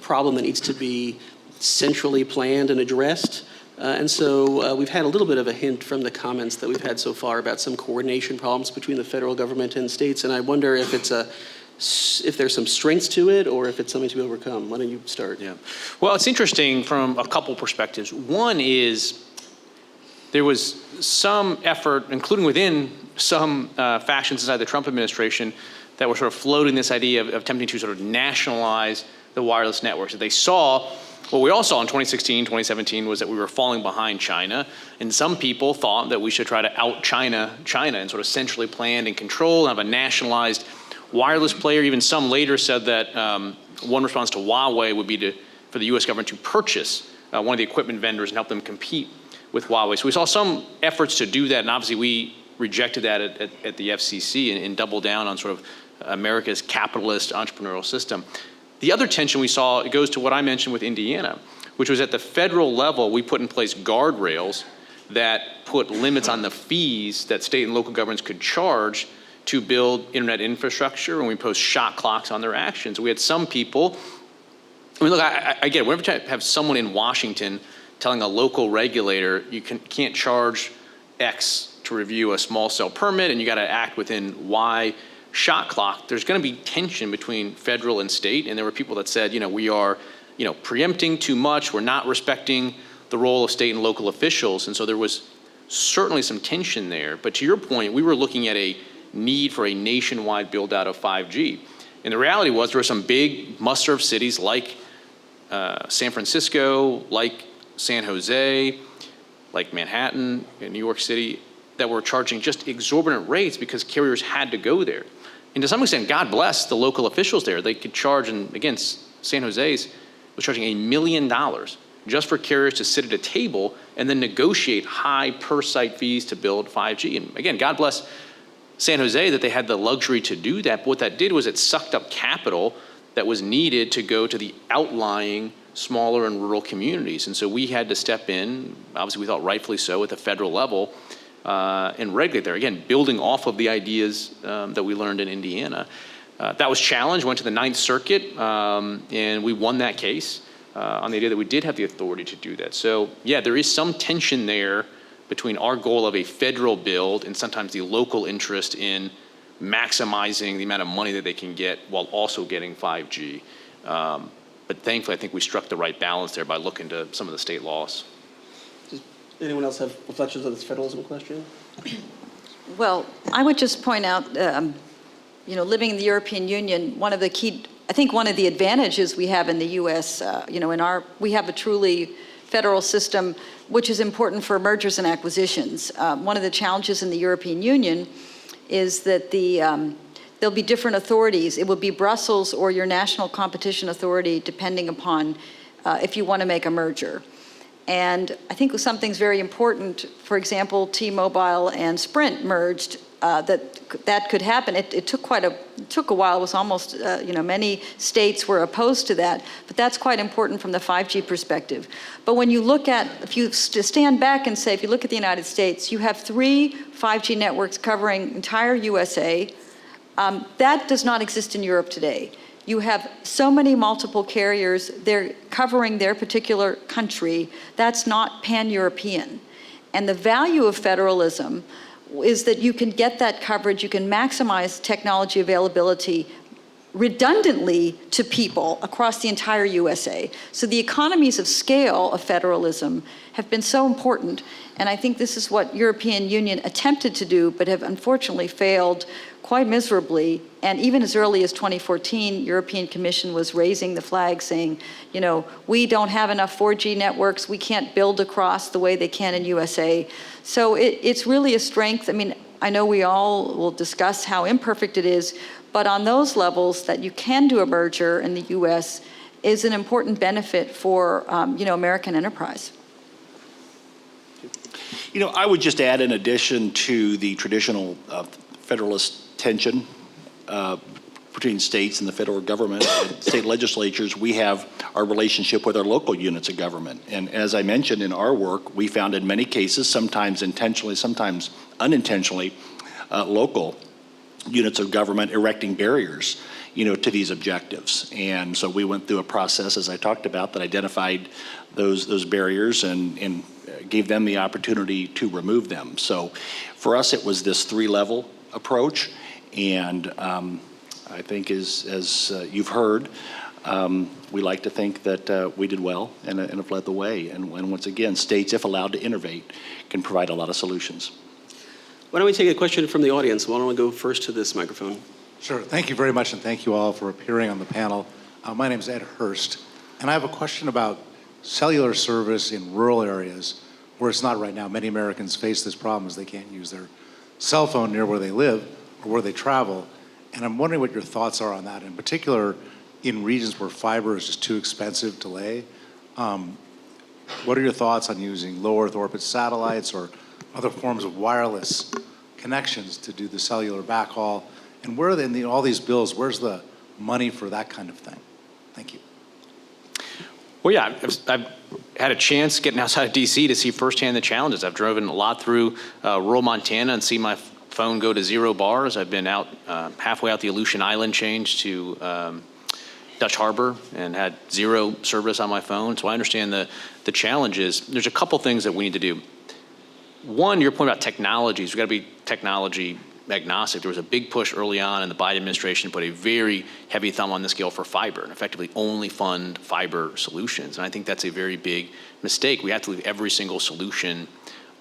problem that needs to be centrally planned and addressed. And so we've had a little bit of a hint from the comments that we've had so far about some coordination problems between the federal government and states. And I wonder if if there's some strengths to it or if it's something to be overcome. Why don't you start? Yeah. Well, it's interesting from a couple perspectives. One is there was some effort, including within some factions inside the Trump administration, that were sort of floating this idea of attempting to sort of nationalize the wireless networks. That they saw What we all saw in 2016, 2017 was that we were falling behind China, and some people thought that we should try to out-China China and sort of centrally planned and control and have a nationalized wireless player. Even some later said that one response to Huawei would be for the U.S. government to purchase one of the equipment vendors and help them compete with Huawei. So we saw some efforts to do that, and obviously we rejected that at the FCC and doubled down on sort of America's capitalist entrepreneurial system. The other tension we saw, it goes to what I mentioned with Indiana, which was at the federal level, we put in place guardrails that put limits on the fees that state and local governments could charge to build internet infrastructure, and we imposed shot clocks on their actions. We had some people, I mean, look, I get it. Whenever you have someone in Washington telling a local regulator you can't charge X to review a small cell permit and you got to act within Y shot clock, there's going to be tension between federal and state. And there were people that said, we are, preempting too much. We're not respecting the role of state and local officials. And so there was certainly some tension there. But to your point, we were looking at a need for a nationwide build out of 5G. And the reality was there were some big must-serve cities like San Francisco, like San Jose, like Manhattan, and New York City, that were charging just exorbitant rates because carriers had to go there. And to some extent, God bless the local officials there. They could charge, and again, San Jose's was charging $1 million just for carriers to sit at a table and then negotiate high per site fees to build 5G. And again, God bless San Jose that they had the luxury to do that. But what that did was it sucked up capital that was needed to go to the outlying smaller and rural communities. And so we had to step in, obviously we thought rightfully so, at the federal level, and regulate there. Again, building off of the ideas that we learned in Indiana. That was challenged, went to the Ninth Circuit, and we won that case on the idea that we did have the authority to do that. So yeah, there is some tension there between our goal of a federal build and sometimes the local interest in maximizing the amount of money that they can get while also getting 5G. But thankfully, I think we struck the right balance there by looking to some of the state laws. Does anyone else have reflections on this federalism question? Well, I would just point out, living in the European Union, one of the advantages we have in the U.S., we have a truly federal system, which is important for mergers and acquisitions. One of the challenges in the European Union is that there'll be different authorities. It will be Brussels or your national competition authority, depending upon if you want to make a merger. And I think something's very important. For example, T-Mobile and Sprint merged. That could happen. It took a while. It was almost many states were opposed to that. But that's quite important from the 5G perspective. But when you look at, if you stand back and say, if you look at the United States, you have 3 5G networks covering entire USA. That does not exist in Europe today. You have so many multiple carriers, they're covering their particular country. That's not pan-European. And the value of federalism is that you can get that coverage, you can maximize technology availability redundantly to people across the entire USA. So the economies of scale of federalism have been so important, and I think this is what European Union attempted to do, but have unfortunately failed quite miserably. And even as early as 2014, European Commission was raising the flag saying, we don't have enough 4G networks, we can't build across the way they can in USA. So it's really a strength. I mean, I know we all will discuss how imperfect it is, but on those levels that you can do a merger in the US is an important benefit for American enterprise. I would just add, in addition to the traditional federalist tension between states and the federal government and state legislatures, we have our relationship with our local units of government. And as I mentioned in our work, we found in many cases, sometimes intentionally, sometimes unintentionally, local units of government erecting barriers, to these objectives. And so we went through a process, as I talked about, that identified those barriers and gave them the opportunity to remove them. So for us, it was this 3-level approach. And I think as you've heard, we like to think that we did well and have led the way. And once again, states, if allowed to innovate, can provide a lot of solutions. Why don't we take a question from the audience? Why don't we go first to this microphone? Sure. Thank you very much, and thank you all for appearing on the panel. My name is Ed Hurst, and I have a question about cellular service in rural areas where it's not right now. Many Americans face this problem as they can't use their cell phone near where they live or where they travel. And I'm wondering what your thoughts are on that, in particular in regions where fiber is just too expensive to lay. What are your thoughts on using low Earth orbit satellites or other forms of wireless connections to do the cellular backhaul? And where are they in all these bills, where's the money for that kind of thing? Thank you. Well, yeah, I've had a chance getting outside of DC to see firsthand the challenges. I've driven a lot through rural Montana and see my phone go to 0 bars. I've been out halfway out the Aleutian Island change to Dutch Harbor and had 0 service on my phone. So I understand the challenges. There's a couple things that we need to do. One, your point about technologies, we've got to be technology agnostic. There was a big push early on in the Biden administration, put a very heavy thumb on the scale for fiber and effectively only fund fiber solutions. And I think that's a very big mistake. We have to leave every single solution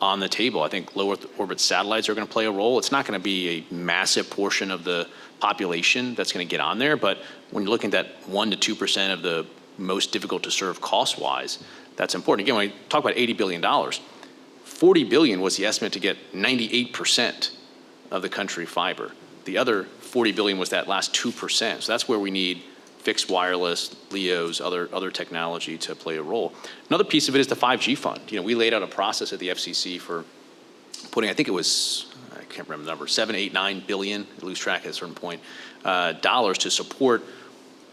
on the table. I think low Earth orbit satellites are going to play a role. It's not going to be a massive portion of the population that's going to get on there, but when you're looking at that 1% to 2% of the most difficult to serve cost-wise, that's important. Again, when we talk about $80 billion, $40 billion was the estimate to get 98% of the country fiber. The other $40 billion was that last 2%. So that's where we need fixed wireless, LEOs, other technology to play a role. Another piece of it is the 5G fund. You know, we laid out a process at the FCC for putting, I think it was, I can't remember the number, 7, 8, 9 billion, I lose track at a certain point, dollars to support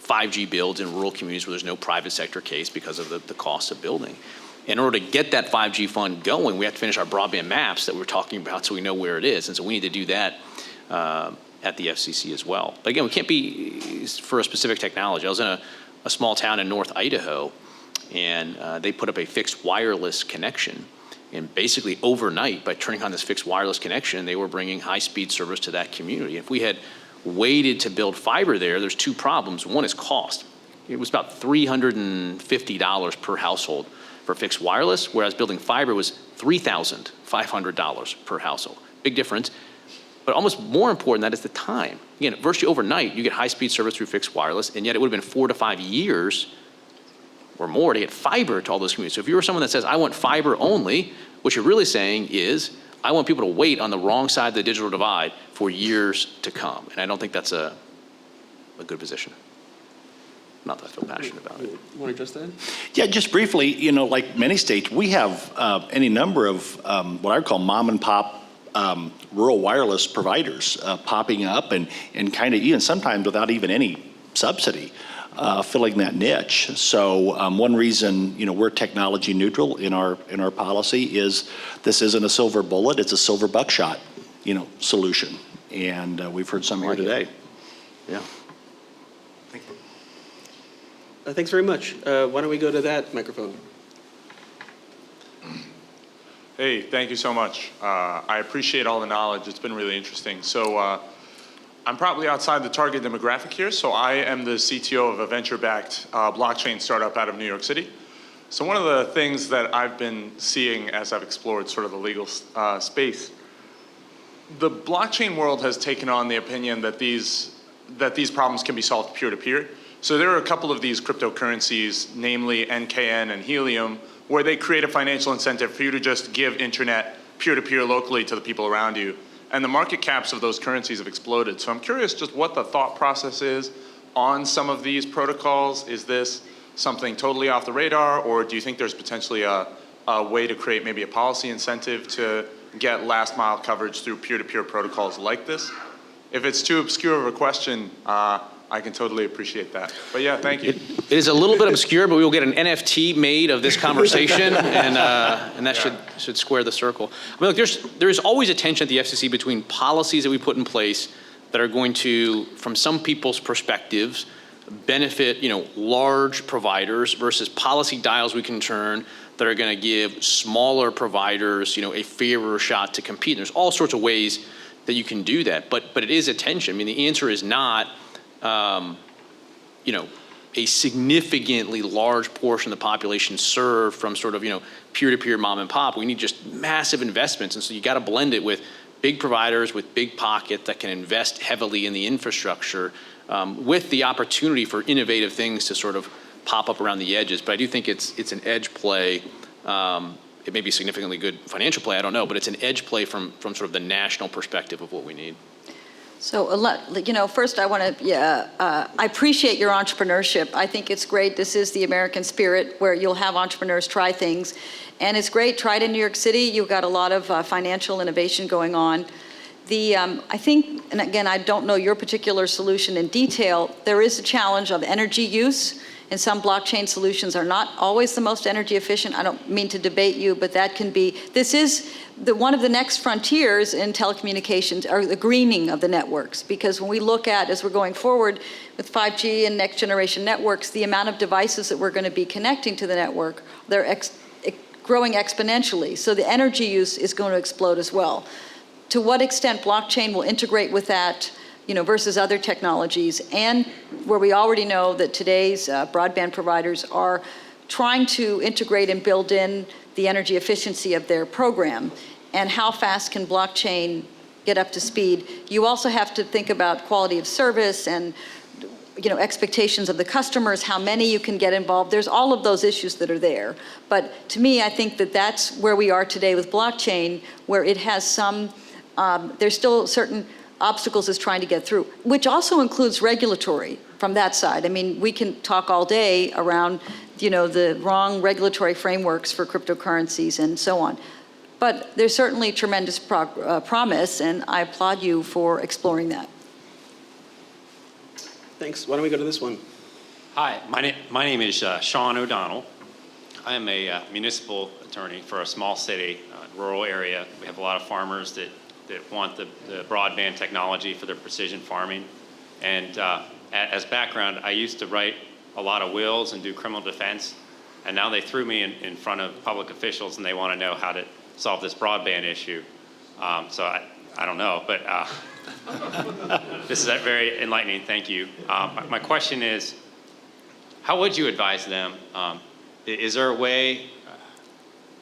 5G builds in rural communities where there's no private sector case because of the cost of building. In order to get that 5G fund going, we have to finish our broadband maps that we were talking about so we know where it is. And so we need to do that at the FCC as well. But again, we can't be for a specific technology. I was in a small town in North Idaho, and they put up a fixed wireless connection. And basically overnight, by turning on this fixed wireless connection, they were bringing high-speed service to that community. If we had waited to build fiber there, there's 2 problems. One is cost. It was about $350 per household for fixed wireless, whereas building fiber was $3,500 per household. Big difference. But almost more important than that is the time. Again, virtually overnight, you get high-speed service through fixed wireless, and yet it would have been 4 to 5 years or more to get fiber to all those communities. So if you were someone that says, I want fiber only, what you're really saying is, I want people to wait on the wrong side of the digital divide for years to come. And I don't think that's a good position. Not that I feel passionate about it. Want to address that? Yeah, just briefly, you know, like many states, we have any number of what I would call mom and pop rural wireless providers popping up and kind of even sometimes without even any subsidy filling that niche. So one reason, you know, we're technology neutral in our policy is this isn't a silver bullet, it's a silver buckshot, you know, solution. And we've heard some here today. Yeah. Thanks very much. Why don't we go to that microphone? Hey, thank you so much. I appreciate all the knowledge. It's been really interesting. So I'm probably outside the target demographic here. So I am the CTO of a venture-backed blockchain startup out of New York City. So one of the things that I've been seeing as I've explored sort of the legal space, the blockchain world has taken on the opinion that these problems can be solved peer-to-peer. So there are a couple of these cryptocurrencies, namely NKN and Helium, where they create a financial incentive for you to just give internet peer-to-peer locally to the people around you. And the market caps of those currencies have exploded. So I'm curious just what the thought process is on some of these protocols. Is this something totally off the radar, or do you think there's potentially a way to create maybe a policy incentive to get last mile coverage through peer-to-peer protocols like this? If it's too obscure of a question, I can totally appreciate that. But yeah, thank you. It is a little bit obscure, but we will get an NFT made of this conversation, and that should square the circle. I mean, look, there is always a tension at the FCC between policies that we put in place that are going to, from some people's perspectives, benefit, you know, large providers versus policy dials we can turn that are going to give smaller providers, you know, a fairer shot to compete. And there's all sorts of ways that you can do that, but it is a tension. I mean, the answer is not, you know, a significantly large portion of the population served from sort of, you know, peer-to-peer mom and pop. We need just massive investments. And so you got to blend it with big providers with big pockets that can invest heavily in the infrastructure with the opportunity for innovative things to sort of pop up around the edges. But I do think it's an edge play. It may be significantly good financial play, I don't know, but it's an edge play from sort of the national perspective of what we need. So, first I want to, I appreciate your entrepreneurship. I think it's great. This is the American spirit where you'll have entrepreneurs try things. And it's great. Try it in New York City. You've got a lot of financial innovation going on. I think, and again, I don't know your particular solution in detail, there is a challenge of energy use. And some blockchain solutions are not always the most energy efficient. I don't mean to debate you, but that can be, this is one of the next frontiers in telecommunications, or the greening of the networks. Because when we look at, as we're going forward with 5G and next generation networks, the amount of devices that we're going to be connecting to the network, they're growing exponentially. So the energy use is going to explode as well. To what extent blockchain will integrate with that, versus other technologies, and where we already know that today's broadband providers are trying to integrate and build in the energy efficiency of their program, and how fast can blockchain get up to speed. You also have to think about quality of service and expectations of the customers, how many you can get involved. There's all of those issues that are there. But to me, I think that that's where we are today with blockchain, where it has some, there's still certain obstacles it's trying to get through, which also includes regulatory from that side. I mean, we can talk all day around, the wrong regulatory frameworks for cryptocurrencies and so on. But there's certainly tremendous promise, and I applaud you for exploring that. Thanks. Why don't we go to this one? Hi, my name is Sean O'Donnell. I am a municipal attorney for a small city, rural area. We have a lot of farmers that want the broadband technology for their precision farming. And as background, I used to write a lot of wills and do criminal defense. And now they threw me in front of public officials and they want to know how to solve this broadband issue. So I don't know, but this is very enlightening. Thank you. My question is, how would you advise them? Is there a way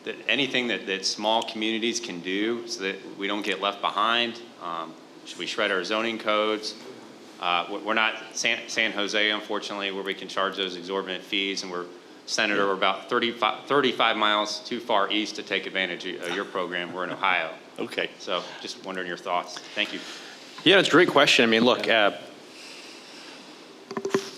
that anything that small communities can do so that we don't get left behind? Should we shred our zoning codes? We're not San Jose, unfortunately, where we can charge those exorbitant fees, and we're about 35 miles too far east to take advantage of your program. We're in Ohio. Okay. So just wondering your thoughts. Thank you. Yeah, it's a great question. I mean, look,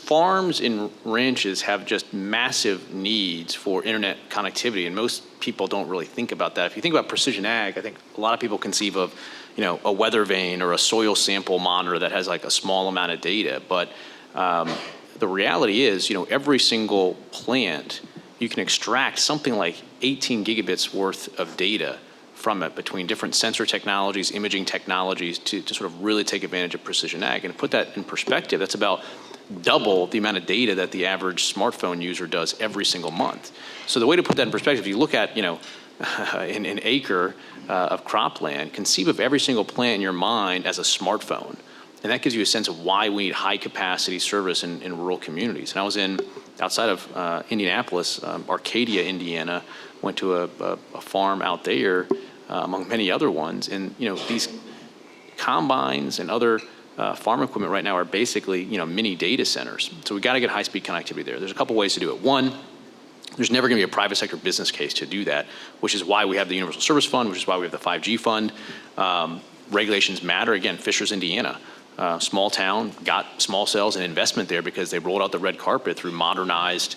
farms and ranches have just massive needs for internet connectivity, and most people don't really think about that. If you think about precision ag, I think a lot of people conceive of, a weather vane or a soil sample monitor that has like a small amount of data. But the reality is, every single plant, you can extract something like 18 gigabits worth of data from it between different sensor technologies, imaging technologies to sort of really take advantage of precision ag. And to put that in perspective, that's about double the amount of data that the average smartphone user does every single month. So the way to put that in perspective, if you look at, an acre of cropland, conceive of every single plant in your mind as a smartphone. And that gives you a sense of why we need high capacity service in rural communities. And I was outside of Indianapolis, Arcadia, Indiana, went to a farm out there, among many other ones. And, these combines and other farm equipment right now are basically, mini data centers. So we got to get high-speed connectivity there. There's a couple ways to do it. One, there's never going to be a private sector business case to do that, which is why we have the Universal Service Fund, which is why we have the 5G fund. Regulations matter. Again, Fishers, Indiana, small town, got small cells and investment there because they rolled out the red carpet through modernized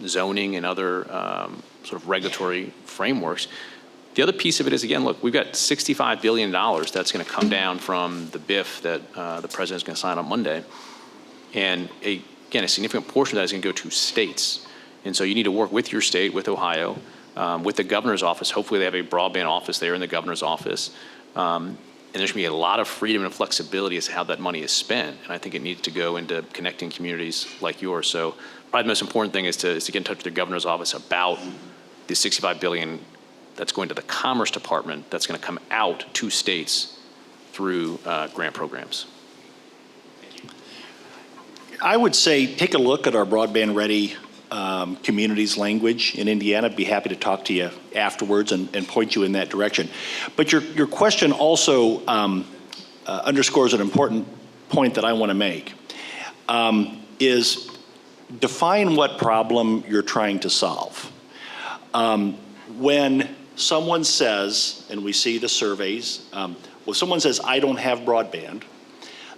zoning and other sort of regulatory frameworks. The other piece of it is, again, look, we've got $65 billion that's going to come down from the BIF that the president's going to sign on Monday. And again, a significant portion of that is going to go to states. And so you need to work with your state, with Ohio, with the governor's office. Hopefully they have a broadband office there in the governor's office. And there's going to be a lot of freedom and flexibility as to how that money is spent. And I think it needs to go into connecting communities like yours. So probably the most important thing is to get in touch with the governor's office about the $65 billion that's going to the Commerce Department that's going to come out to states through grant programs. I would say take a look at our broadband ready communities language in Indiana. I'd be happy to talk to you afterwards and point you in that direction. But your question also underscores an important point that I want to make, is define what problem you're trying to solve. When someone says, and we see the surveys, when someone says, I don't have broadband,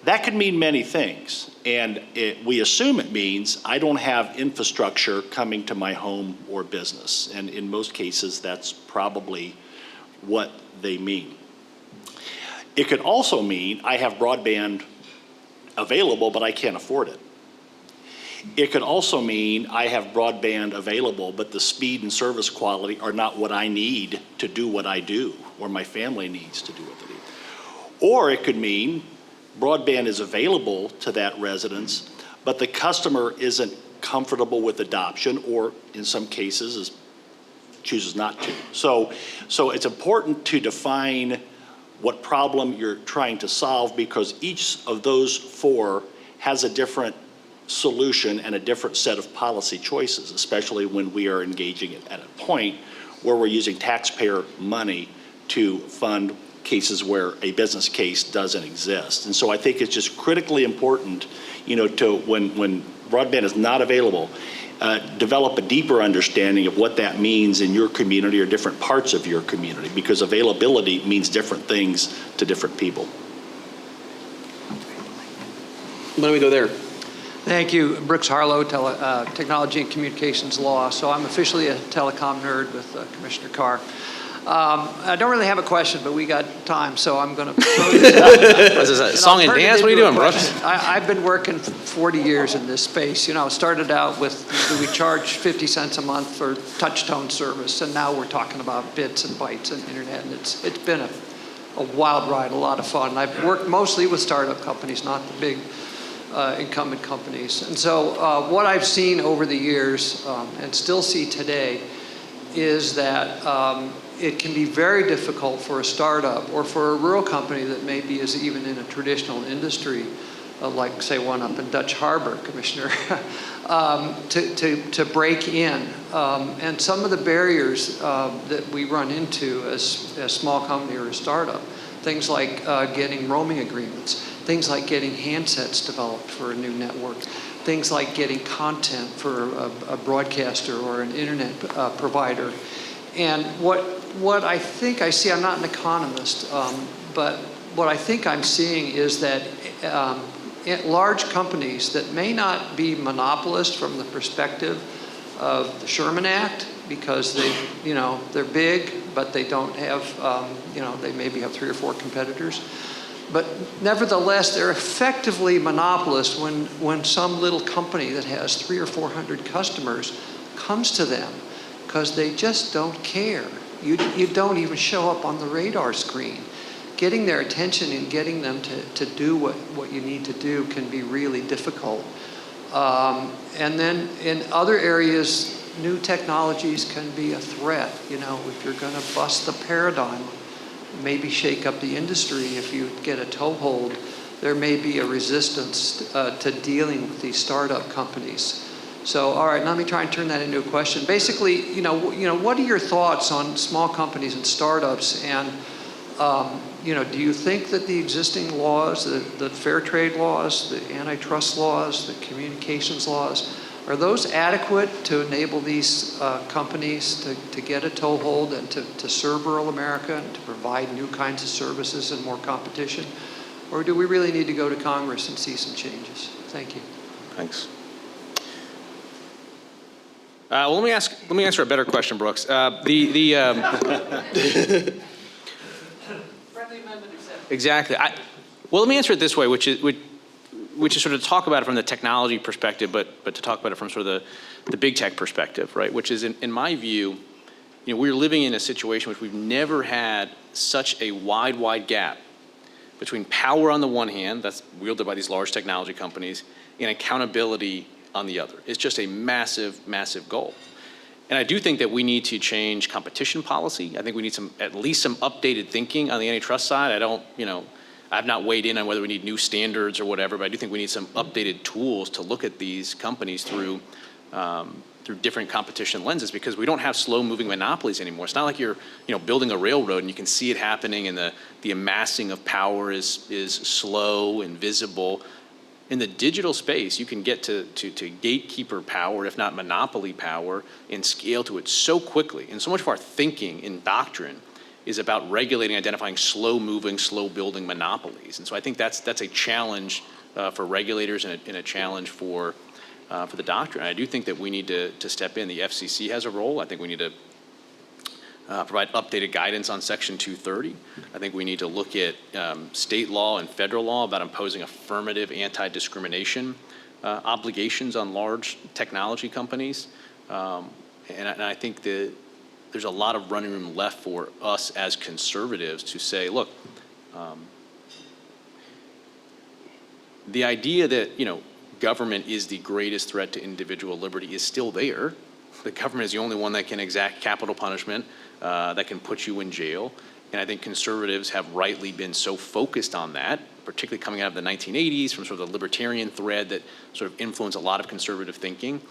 that could mean many things. And we assume it means I don't have infrastructure coming to my home or business. And in most cases, that's probably what they mean. It could also mean I have broadband available, but I can't afford it. It could also mean I have broadband available, but the speed and service quality are not what I need to do what I do, or my family needs to do what they need. Or it could mean broadband is available to that residence, but the customer isn't comfortable with adoption, or in some cases chooses not to. So it's important to define what problem you're trying to solve, because each of those four has a different solution and a different set of policy choices, especially when we are engaging at a point where we're using taxpayer money to fund cases where a business case doesn't exist. And so I think it's just critically important, to when broadband is not available, develop a deeper understanding of what that means in your community or different parts of your community, because availability means different things to different people. Why don't we go there? Thank you. Brooks Harlow, Technology and Communications Law. So I'm officially a telecom nerd with Commissioner Carr. I don't really have a question, but we got time, so I'm going to throw this out. Is this a song and dance? What are you doing, Brooks? I've been working 40 years in this space. Started out with, do we charge 50 cents a month for touch tone service, and now we're talking about bits and bytes and internet, and it's been a wild ride, a lot of fun. I've worked mostly with startup companies, not the big incumbent companies. And so what I've seen over the years, and still see today, is that it can be very difficult for a startup or for a rural company that maybe is even in a traditional industry, like say one up in Dutch Harbor, Commissioner, to break in. And some of the barriers that we run into as a small company or a startup, things like getting roaming agreements, things like getting handsets developed for a new network, things like getting content for a broadcaster or an internet provider. And what I think I see, I'm not an economist, but what I think I'm seeing is that large companies that may not be monopolists from the perspective of the Sherman Act, because they're big, but they don't have, they maybe have 3 or 4 competitors. But nevertheless, they're effectively monopolists when some little company that has 300 or 400 customers comes to them, because they just don't care. You don't even show up on the radar screen. Getting their attention and getting them to do what you need to do can be really difficult. And then in other areas, new technologies can be a threat. If you're going to bust the paradigm, maybe shake up the industry, if you get a toehold, there may be a resistance to dealing with these startup companies. So, all right, let me try and turn that into a question. Basically, what are your thoughts on small companies and startups? And, do you think that the existing laws, the fair trade laws, the antitrust laws, the communications laws, are those adequate to enable these companies to get a toehold and to serve rural America and to provide new kinds of services and more competition? Or do we really need to go to Congress and see some changes? Thank you. Thanks. Well, let me answer a better question, Brooks. Friendly amendment accepted. Exactly. Well, let me answer it this way, which is sort of talk about it from the technology perspective, but to talk about it from sort of the big tech perspective, right? Which is, in my view, we're living in a situation which we've never had such a wide gap between power on the one hand, that's wielded by these large technology companies, and accountability on the other. It's just a massive goal. And I do think that we need to change competition policy. I think we need at least some updated thinking on the antitrust side. I've not weighed in on whether we need new standards or whatever, but I do think we need some updated tools to look at these companies through different competition lenses, because we don't have slow-moving monopolies anymore. It's not like you're building a railroad and you can see it happening and the amassing of power is slow and visible. In the digital space, you can get to gatekeeper power, if not monopoly power, and scale to it so quickly. And so much of our thinking in doctrine is about regulating, identifying slow-moving, slow-building monopolies. And so I think that's a challenge for regulators and a challenge for the doctrine. I do think that we need to step in. The FCC has a role. I think we need to provide updated guidance on Section 230. I think we need to look at state law and federal law about imposing affirmative anti-discrimination obligations on large technology companies. And I think that there's a lot of running room left for us as conservatives to say, look, the idea that, government is the greatest threat to individual liberty is still there. The government is the only one that can exact capital punishment, that can put you in jail. And I think conservatives have rightly been so focused on that, particularly coming out of the 1980s from sort of the libertarian thread that sort of influenced a lot of conservative thinking.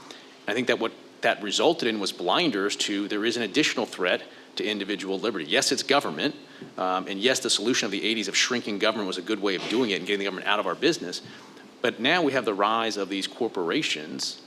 I think that what that resulted in was blinders to there is an additional threat to individual liberty. Yes, it's government, and yes, the solution of the 80s of shrinking government was a good way of doing it and getting the government out of our business. But now we have the rise of these corporations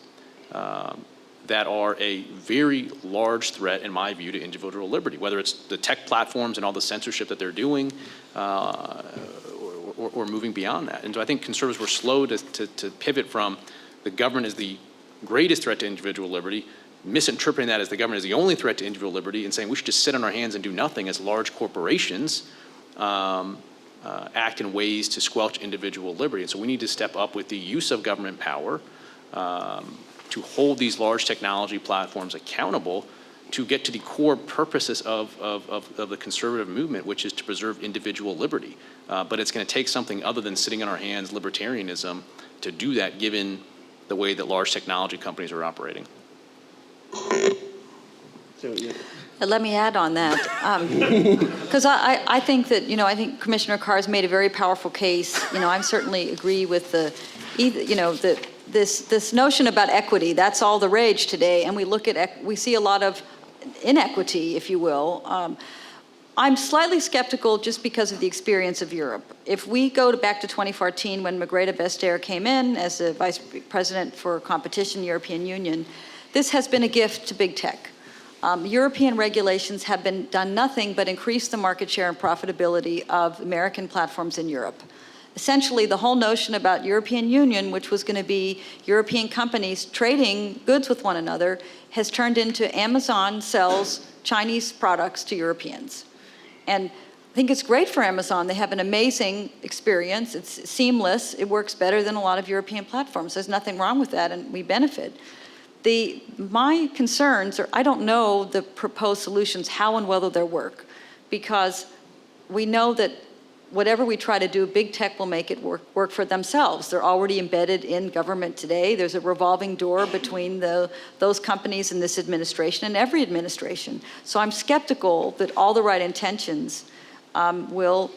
that are a very large threat, in my view, to individual liberty, whether it's the tech platforms and all the censorship that they're doing, or moving beyond that. And so I think conservatives were slow to pivot from the government is the greatest threat to individual liberty, misinterpreting that as the government is the only threat to individual liberty, and saying we should just sit on our hands and do nothing as large corporations act in ways to squelch individual liberty. And so we need to step up with the use of government power to hold these large technology platforms accountable to get to the core purposes of the conservative movement, which is to preserve individual liberty. But it's going to take something other than sitting on our hands, libertarianism, to do that, given the way that large technology companies are operating. Let me add on that, because I think that, I think Commissioner Carr's made a very powerful case. I certainly agree with this notion about equity. That's all the rage today, and we see a lot of inequity, if you will. I'm slightly skeptical just because of the experience of Europe. If we go back to 2014 when Margrethe Vestager came in as the Vice President for Competition, European Union, this has been a gift to big tech. European regulations have done nothing but increase the market share and profitability of American platforms in Europe. Essentially, the whole notion about European Union, which was going to be European companies trading goods with one another, has turned into Amazon sells Chinese products to Europeans. And I think it's great for Amazon. They have an amazing experience. It's seamless. It works better than a lot of European platforms. There's nothing wrong with that, and we benefit. My concerns are, I don't know the proposed solutions, how and whether they'll work, because we know that whatever we try to do, big tech will make it work for themselves. They're already embedded in government today. There's a revolving door between those companies and this administration and every administration. So I'm skeptical that all the right intentions will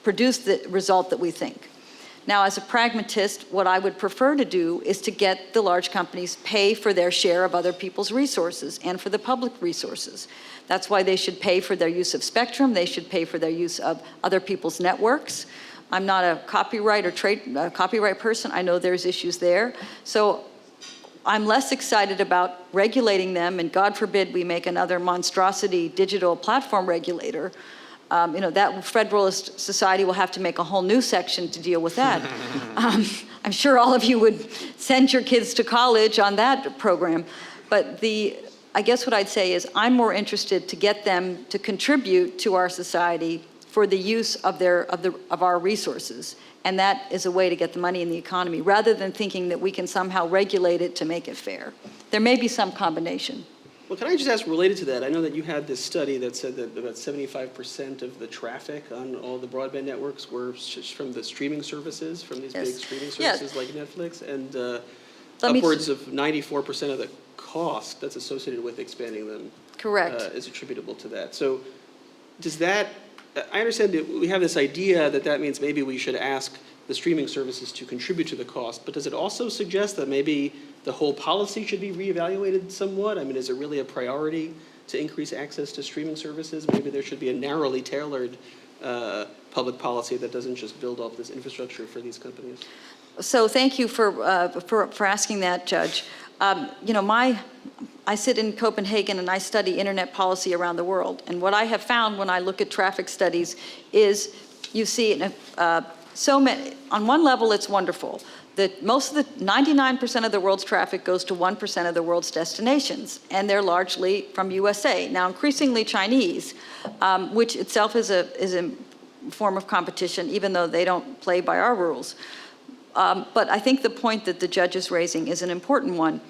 produce the result that we think. Now, as a pragmatist, what I would prefer to do is to get the large companies pay for their share of other people's resources and for the public resources. That's why they should pay for their use of spectrum. They should pay for their use of other people's networks. I'm not a copyright or copyright person. I know there's issues there. So I'm less excited about regulating them, and God forbid we make another monstrosity digital platform regulator. That Federalist Society will have to make a whole new section to deal with that. I'm sure all of you would send your kids to college on that program. But I guess what I'd say is I'm more interested to get them to contribute to our society for the use of our resources. And that is a way to get the money in the economy, rather than thinking that we can somehow regulate it to make it fair. There may be some combination. Well, can I just ask, related to that, I know that you had this study that said that about 75% of the traffic on all the broadband networks were from the streaming services, from these big streaming services like Netflix, and upwards of 94% of the cost that's associated with expanding them is attributable to that. So does that, I understand that we have this idea that means maybe we should ask the streaming services to contribute to the cost, but does it also suggest that maybe the whole policy should be reevaluated somewhat? I mean, is it really a priority to increase access to streaming services? Maybe there should be a narrowly tailored public policy that doesn't just build up this infrastructure for these companies. So thank you for asking that, Judge. I sit in Copenhagen and I study internet policy around the world. And what I have found when I look at traffic studies is you see so many, on one level it's wonderful. That most of the 99% of the world's traffic goes to 1% of the world's destinations, and they're largely from USA. Now, increasingly Chinese, which itself is a form of competition, even though they don't play by our rules. But I think the point that the judge is raising is an important one.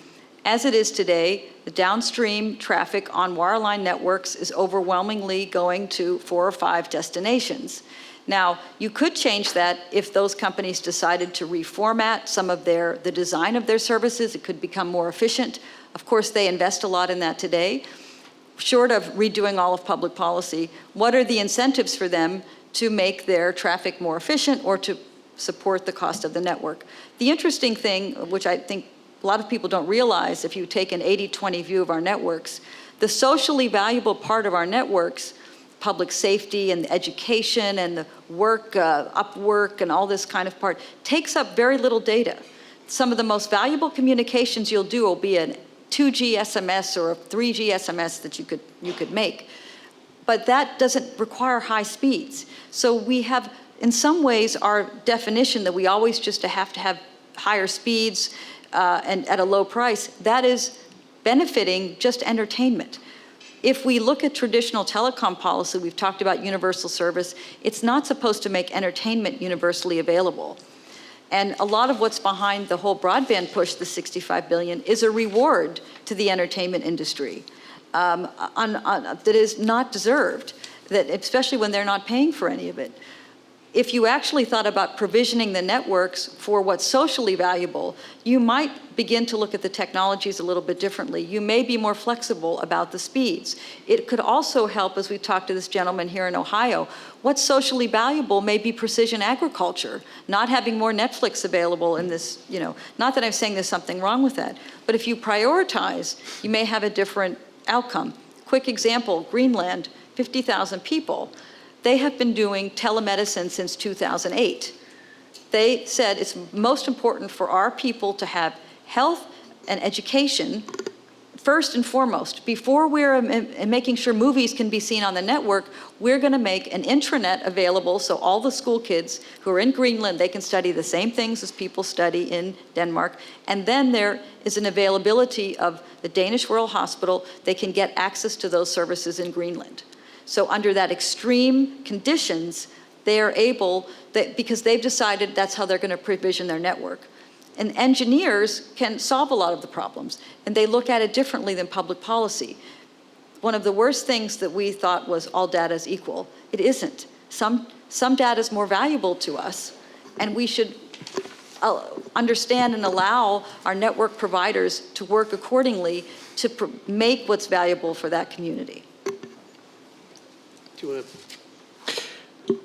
As it is today, the downstream traffic on wireline networks is overwhelmingly going to 4 or 5 destinations. Now, you could change that if those companies decided to reformat some of the design of their services. It could become more efficient. Of course, they invest a lot in that today. Short of redoing all of public policy, what are the incentives for them to make their traffic more efficient or to support the cost of the network? The interesting thing, which I think a lot of people don't realize if you take an 80-20 view of our networks, the socially valuable part of our networks, public safety and education and the work, Upwork and all this kind of part, takes up very little data. Some of the most valuable communications you'll do will be a 2G SMS or a 3G SMS that you could make. But that doesn't require high speeds. So we have, in some ways, our definition that we always just have to have higher speeds and at a low price, that is benefiting just entertainment. If we look at traditional telecom policy, we've talked about universal service, it's not supposed to make entertainment universally available. And a lot of what's behind the whole broadband push, the $65 billion, is a reward to the entertainment industry that is not deserved, that especially when they're not paying for any of it. If you actually thought about provisioning the networks for what's socially valuable, you might begin to look at the technologies a little bit differently. You may be more flexible about the speeds. It could also help, as we talked to this gentleman here in Ohio, what's socially valuable may be precision agriculture, not having more Netflix available in this, not that I'm saying there's something wrong with that, but if you prioritize, you may have a different outcome. Quick example, Greenland, 50,000 people. They have been doing telemedicine since 2008. They said it's most important for our people to have health and education first and foremost. Before we're making sure movies can be seen on the network, we're going to make an intranet available so all the school kids who are in Greenland, they can study the same things as people study in Denmark. And then there is an availability of the Danish Royal Hospital. They can get access to those services in Greenland. So under that extreme conditions, they are able, because they've decided that's how they're going to provision their network. And engineers can solve a lot of the problems, and they look at it differently than public policy. One of the worst things that we thought was all data is equal. It isn't. Some data is more valuable to us, and we should understand and allow our network providers to work accordingly to make what's valuable for that community.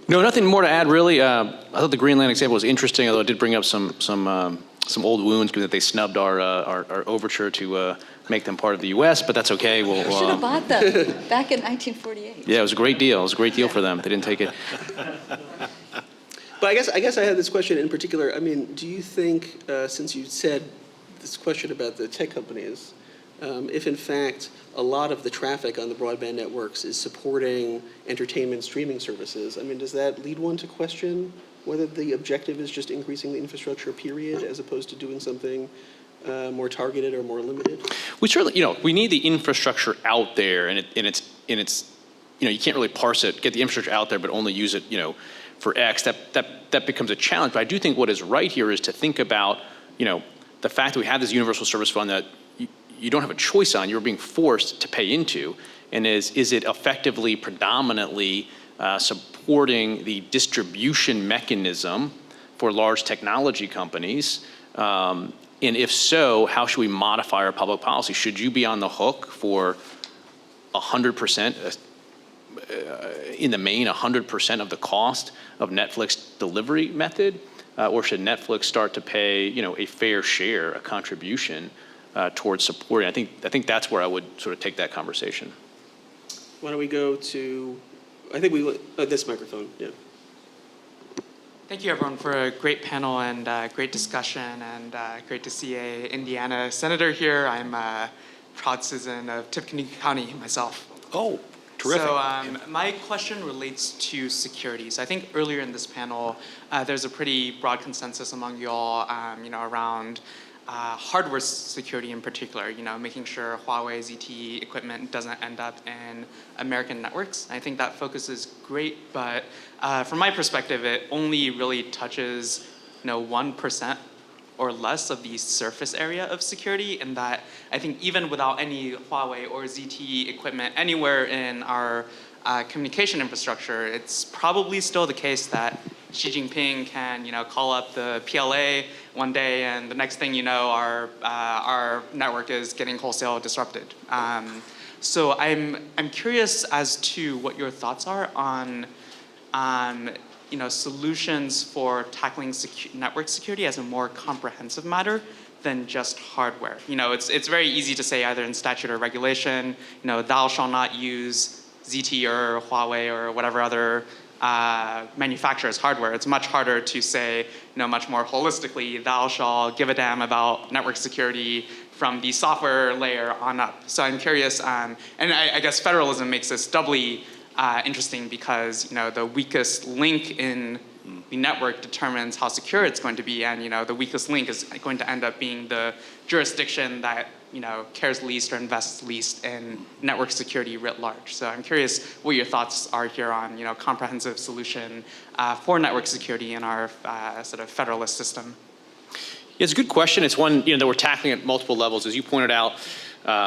No, nothing more to add, really. I thought the Greenland example was interesting, although it did bring up some old wounds because they snubbed our overture to make them part of the U.S., but that's okay. We should have bought them back in 1948. Yeah, it was a great deal. It was a great deal for them. They didn't take it. But I guess I had this question in particular. I mean, do you think, since you said this question about the tech companies, if in fact a lot of the traffic on the broadband networks is supporting entertainment streaming services, I mean, does that lead one to question whether the objective is just increasing the infrastructure, period, as opposed to doing something more targeted or more limited? We certainly, we need the infrastructure out there, and it's you can't really parse it, get the infrastructure out there, but only use it, for X. That becomes a challenge. But I do think what is right here is to think about, the fact that we have this universal service fund that you don't have a choice on, you're being forced to pay into, and is it effectively, predominantly supporting the distribution mechanism for large technology companies? And if so, how should we modify our public policy? Should you be on the hook for 100%, in the main, 100% of the cost of Netflix delivery method? Or should Netflix start to pay, a fair share, a contribution towards supporting? I think that's where I would sort of take that conversation. Why don't we go to, I think this microphone, yeah. Thank you, everyone, for a great panel and great discussion, and great to see a Indiana senator here. I'm a proud citizen of Tippecanoe County myself. Oh, terrific. So my question relates to security. So I think earlier in this panel, there's a pretty broad consensus among you all, around hardware security in particular, making sure Huawei ZTE equipment doesn't end up in American networks. I think that focus is great, but from my perspective, it only really touches 1% or less of the surface area of security, and that I think even without any Huawei or ZTE equipment anywhere in our communication infrastructure, it's probably still the case that Xi Jinping can, call up the PLA one day, and the next thing you know, our network is getting wholesale disrupted. So I'm curious as to what your thoughts are on, solutions for tackling network security as a more comprehensive matter than just hardware. It's very easy to say either in statute or regulation, thou shall not use ZTE or Huawei or whatever other manufacturer's hardware. It's much harder to say, much more holistically, thou shall give a damn about network security from the software layer on up. So I'm curious, and I guess federalism makes this doubly interesting because, the weakest link in the network determines how secure it's going to be, and, the weakest link is going to end up being the jurisdiction that cares least or invests least in network security writ large. So I'm curious what your thoughts are here on, comprehensive solution for network security in our sort of federalist system. Yeah, it's a good question. It's one that we're tackling at multiple levels. As you pointed out,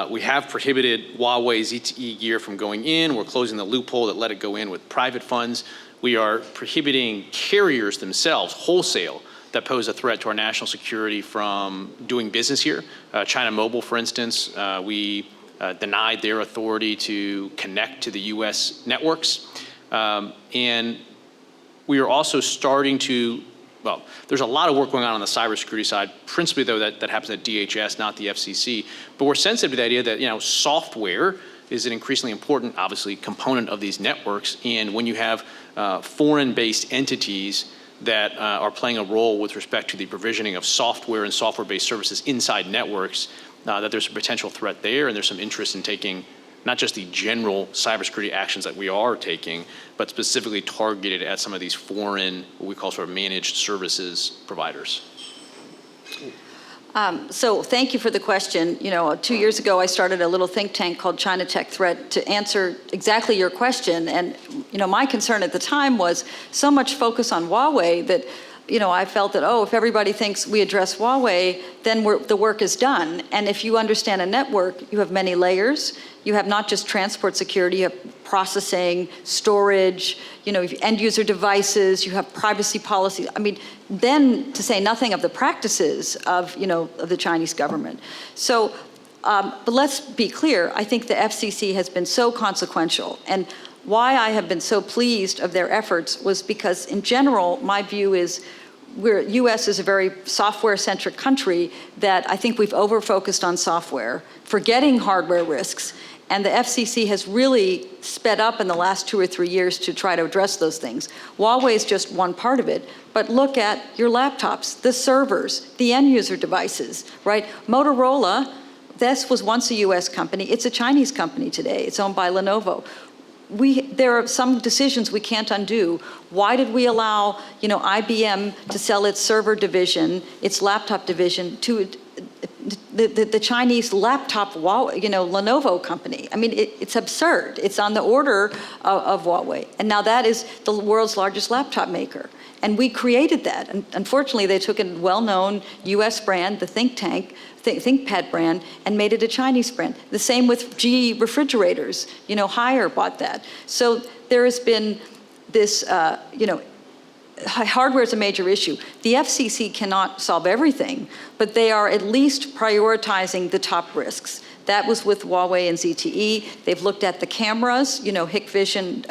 we have prohibited Huawei ZTE gear from going in. We're closing the loophole that let it go in with private funds. We are prohibiting carriers themselves, wholesale, that pose a threat to our national security from doing business here. China Mobile, for instance, we denied their authority to connect to the US networks. And we are also starting to, well, there's a lot of work going on the cybersecurity side, principally though that happens at DHS, not the FCC. But we're sensitive to the idea that software is an increasingly important, obviously, component of these networks. And when you have foreign-based entities that are playing a role with respect to the provisioning of software and software-based services inside networks, that there's a potential threat there, and there's some interest in taking not just the general cybersecurity actions that we are taking, but specifically targeted at some of these foreign, what we call sort of managed services providers. So thank you for the question. 2 years ago, I started a little think tank called China Tech Threat to answer exactly your question. And, my concern at the time was so much focus on Huawei that, I felt that, if everybody thinks we address Huawei, then the work is done. And if you understand a network, you have many layers. You have not just transport security, you have processing, storage, end user devices, you have privacy policy. I mean, then to say nothing of the practices of the Chinese government. So, but let's be clear, I think the FCC has been so consequential. And why I have been so pleased of their efforts was because in general, my view is US is a very software-centric country that I think we've over-focused on software, forgetting hardware risks. And the FCC has really sped up in the last 2 or 3 years to try to address those things. Huawei is just one part of it, but look at your laptops, the servers, the end user devices, right? Motorola, this was once a US company. It's a Chinese company today. It's owned by Lenovo. There are some decisions we can't undo. Why did we allow, IBM to sell its server division, its laptop division to the Chinese laptop, Lenovo company? I mean, it's absurd. It's on the order of Huawei. And now that is the world's largest laptop maker. And we created that. And unfortunately, they took a well-known US brand, the ThinkPad brand, and made it a Chinese brand. The same with GE refrigerators. Haier bought that. So there has been this, hardware is a major issue. The FCC cannot solve everything, but they are at least prioritizing the top risks. That was with Huawei and ZTE. They've looked at the cameras, Hikvision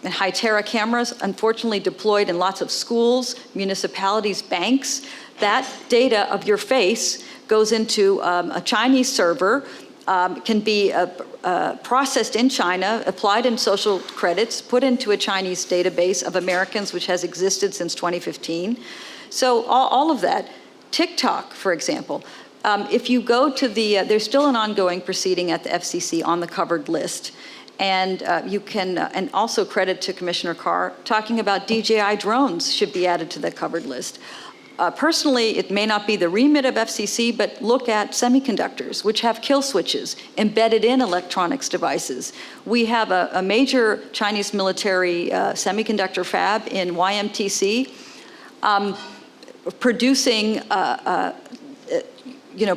and Hytera cameras, unfortunately deployed in lots of schools, municipalities, banks. That data of your face goes into a Chinese server. can be processed in China, applied in social credits, put into a Chinese database of Americans, which has existed since 2015. So all of that. TikTok, for example, if you go to there's still an ongoing proceeding at the FCC on the covered list. And you can, and also credit to Commissioner Carr, talking about DJI drones should be added to the covered list. Personally, it may not be the remit of FCC, but look at semiconductors, which have kill switches embedded in electronics devices. We have a major Chinese military semiconductor fab in YMTC producing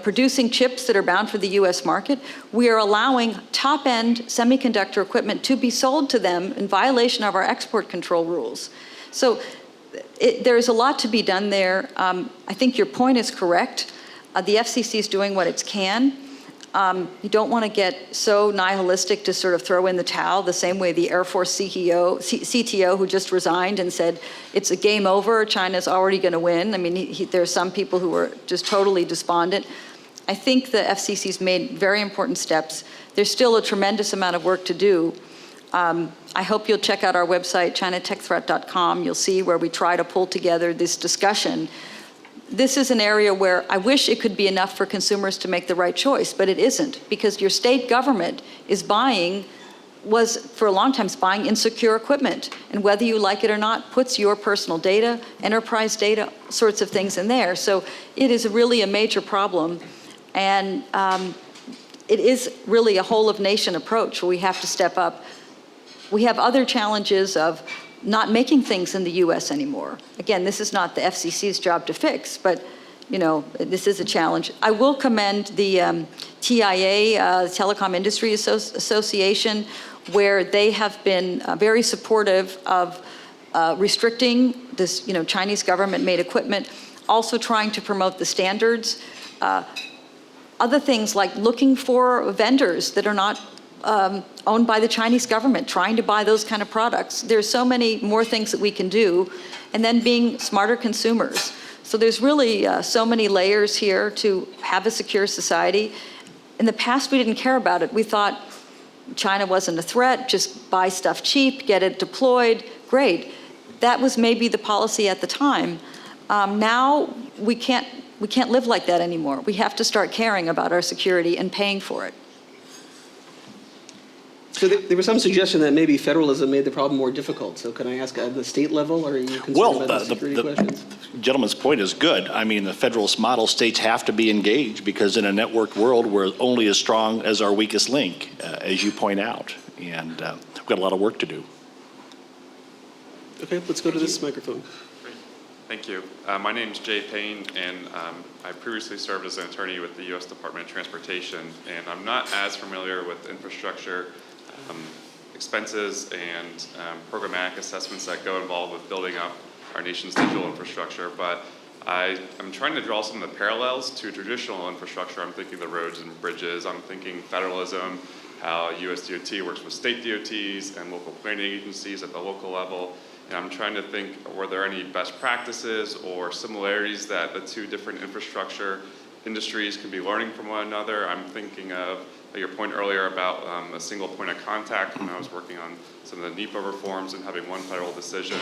producing chips that are bound for the US market. We are allowing top-end semiconductor equipment to be sold to them in violation of our export control rules. So there's a lot to be done there. I think your point is correct. The FCC is doing what it can. You don't want to get so nihilistic to sort of throw in the towel the same way the Air Force CTO who just resigned and said, it's a game over, China's already going to win. I mean, there are some people who are just totally despondent. I think the FCC's made very important steps. There's still a tremendous amount of work to do. I hope you'll check out our website, chinatechthreat.com. You'll see where we try to pull together this discussion. This is an area where I wish it could be enough for consumers to make the right choice, but it isn't, because your state government was for a long time buying insecure equipment, and whether you like it or not, puts your personal data, enterprise data, sorts of things in there. So it is really a major problem, and it is really a whole of nation approach where we have to step up. We have other challenges of not making things in the US anymore. Again, this is not the FCC's job to fix, but this is a challenge. I will commend the TIA, Telecom Industry Association, where they have been very supportive of restricting this Chinese government-made equipment, also trying to promote the standards. Other things like looking for vendors that are not owned by the Chinese government, trying to buy those kind of products. There's so many more things that we can do, and then being smarter consumers. So there's really so many layers here to have a secure society. In the past, we didn't care about it. We thought China wasn't a threat, just buy stuff cheap, get it deployed, great. That was maybe the policy at the time. Now we can't live like that anymore. We have to start caring about our security and paying for it. So there was some suggestion that maybe federalism made the problem more difficult. So can I ask at the state level, or are you concerned about the security questions? The gentleman's point is good. I mean, the Federalist model, states have to be engaged because in a networked world, we're only as strong as our weakest link, as you point out. And we've got a lot of work to do. Okay, let's go to this microphone. Great. Thank you. My name is Jay Payne, and I previously served as an attorney with the U.S. Department of Transportation, and I'm not as familiar with infrastructure expenses and programmatic assessments that go involved with building up our nation's digital infrastructure, but I'm trying to draw some of the parallels to traditional infrastructure. I'm thinking the roads and bridges. I'm thinking federalism, how USDOT works with state DOTs and local planning agencies at the local level. And I'm trying to think, were there any best practices or similarities that the two different infrastructure industries could be learning from one another? I'm thinking of your point earlier about a single point of contact when I was working on some of the NEPA reforms and having one federal decision.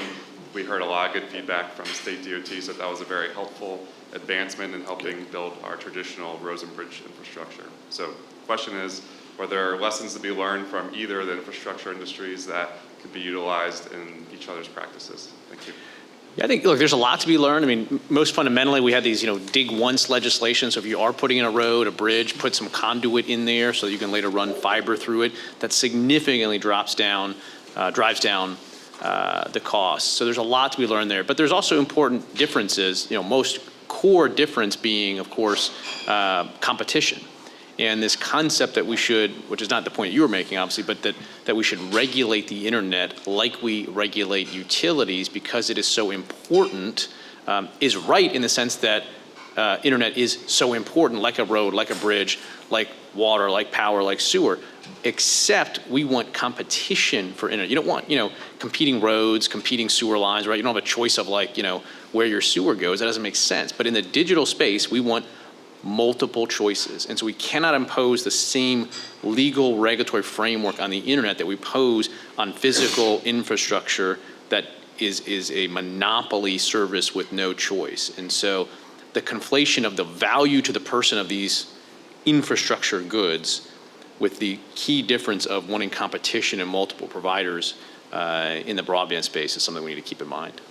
We heard a lot of good feedback from state DOTs that was a very helpful advancement in helping build our traditional roads and bridge infrastructure. So the question is, were there lessons to be learned from either of the infrastructure industries that could be utilized in each other's practices? Thank you. Yeah, I think, look, there's a lot to be learned. I mean, most fundamentally, we have these, dig once legislation. So if you are putting in a road, a bridge, put some conduit in there so that you can later run fiber through it. That significantly drives down the cost. So there's a lot to be learned there. But there's also important differences, most core difference being, of course, competition. And this concept that we should, which is not the point you were making, obviously, but that we should regulate the internet like we regulate utilities because it is so important, is right in the sense that internet is so important, like a road, like a bridge, like water, like power, like sewer, except we want competition for internet. You don't want, competing roads, competing sewer lines, right? You don't have a choice of where your sewer goes. That doesn't make sense. But in the digital space, we want multiple choices. And so we cannot impose the same legal regulatory framework on the internet that we pose on physical infrastructure that is a monopoly service with no choice. And so the conflation of the value to the person of these infrastructure goods with the key difference of wanting competition and multiple providers in the broadband space is something we need to keep in mind.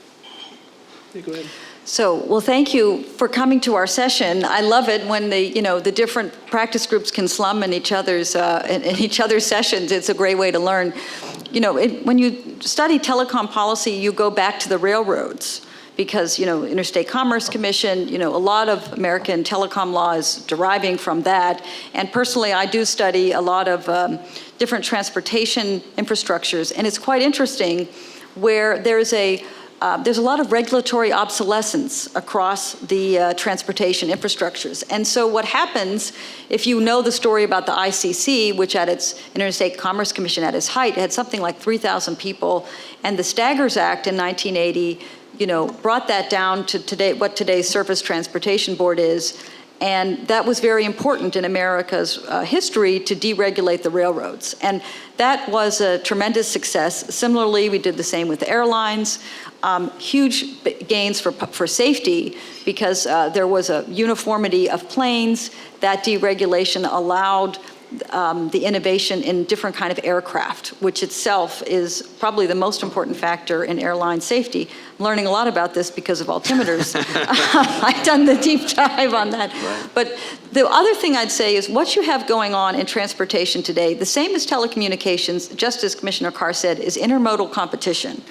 Yeah, go ahead. So, well, thank you for coming to our session. I love it when the different practice groups can slum in each other's sessions. It's a great way to learn. When you study telecom policy, you go back to the railroads because, Interstate Commerce Commission, a lot of American telecom law is deriving from that. And personally, I do study a lot of different transportation infrastructures. And it's quite interesting where there's a lot of regulatory obsolescence across the transportation infrastructures. And so what happens, if you know the story about the ICC, which at its Interstate Commerce Commission at its height had something like 3,000 people, and the Staggers Act in 1980, brought that down to today, what today's Surface Transportation Board is. And that was very important in America's history to deregulate the railroads. And that was a tremendous success. Similarly, we did the same with the airlines. Huge gains for safety because there was a uniformity of planes. That deregulation allowed the innovation in different kind of aircraft, which itself is probably the most important factor in airline safety. I'm learning a lot about this because of altimeters. I've done the deep dive on that. Right. But the other thing I'd say is what you have going on in transportation today, the same as telecommunications, just as Commissioner Carr said, is intermodal competition.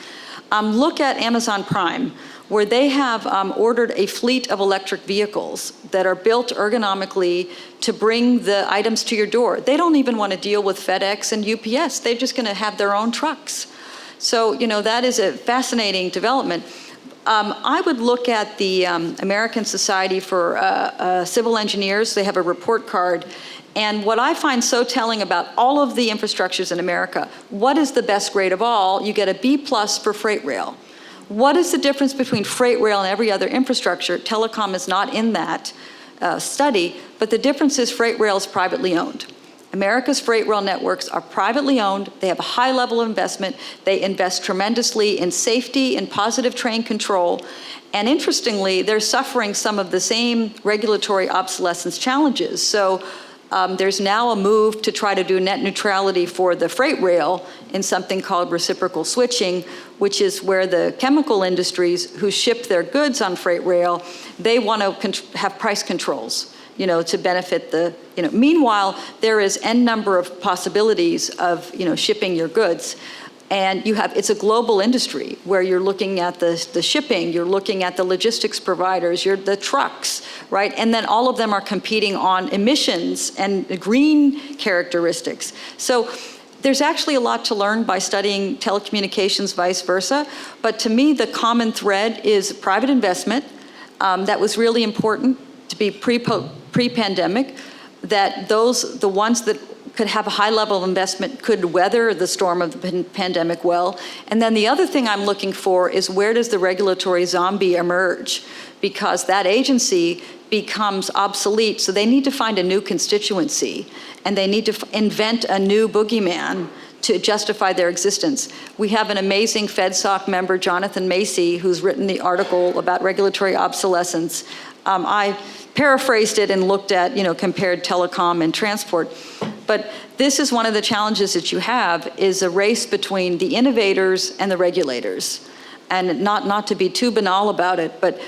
Look at Amazon Prime, where they have ordered a fleet of electric vehicles that are built ergonomically to bring the items to your door. They don't even want to deal with FedEx and UPS. They're just going to have their own trucks. So, that is a fascinating development. I would look at the American Society for Civil Engineers. They have a report card. And what I find so telling about all of the infrastructures in America, what is the best grade of all? You get a B+ for freight rail. What is the difference between freight rail and every other infrastructure? Telecom is not in that study, but the difference is freight rail is privately owned. America's freight rail networks are privately owned. They have a high level of investment. They invest tremendously in safety and positive train control. And interestingly, they're suffering some of the same regulatory obsolescence challenges. So there's now a move to try to do net neutrality for the freight rail in something called reciprocal switching, which is where the chemical industries who ship their goods on freight rail, they want to have price controls, to benefit the, Meanwhile, there is N number of possibilities of, shipping your goods. And it's a global industry where you're looking at the shipping, you're looking at the logistics providers, the trucks, right? And then all of them are competing on emissions and green characteristics. So there's actually a lot to learn by studying telecommunications, vice versa. But to me, the common thread is private investment. That was really important to be pre-pandemic, that the ones that could have a high level of investment could weather the storm of the pandemic well. And then the other thing I'm looking for is where does the regulatory zombie emerge? Because that agency becomes obsolete, so they need to find a new constituency, and they need to invent a new boogeyman to justify their existence. We have an amazing FedSoc member, Jonathan Macy, who's written the article about regulatory obsolescence. I paraphrased it and looked at, compared telecom and transport. But this is one of the challenges that you have, is a race between the innovators and the regulators. And not to be too banal about it, but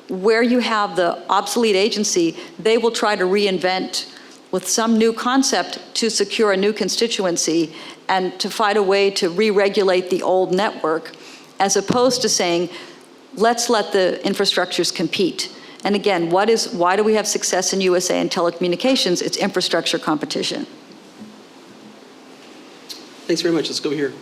where you have the obsolete agency, they will try to reinvent with some new concept to secure a new constituency and to find a way to re-regulate the old network, as opposed to saying, let's let the infrastructures compete. And again, why do we have success in USA in telecommunications? It's infrastructure competition. Thanks very much. Let's go here.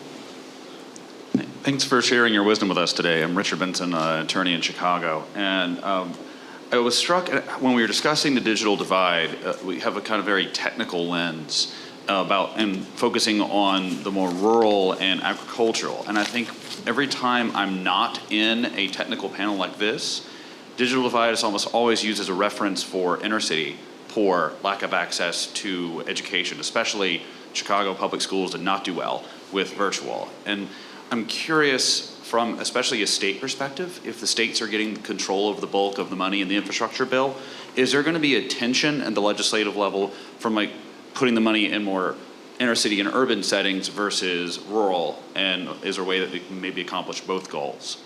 Thanks for sharing your wisdom with us today. I'm Richard Benson, attorney in Chicago. And I was struck when we were discussing the digital divide, we have a kind of very technical lens and focusing on the more rural and agricultural. And I think every time I'm not in a technical panel like this, digital divide is almost always used as a reference for inner city poor, lack of access to education, especially Chicago public schools did not do well with virtual. And I'm curious from especially a state perspective, if the states are getting control of the bulk of the money in the infrastructure bill, is there going to be a tension at the legislative level from like putting the money in more inner city and urban settings versus rural? And is there a way that we can maybe accomplish both goals?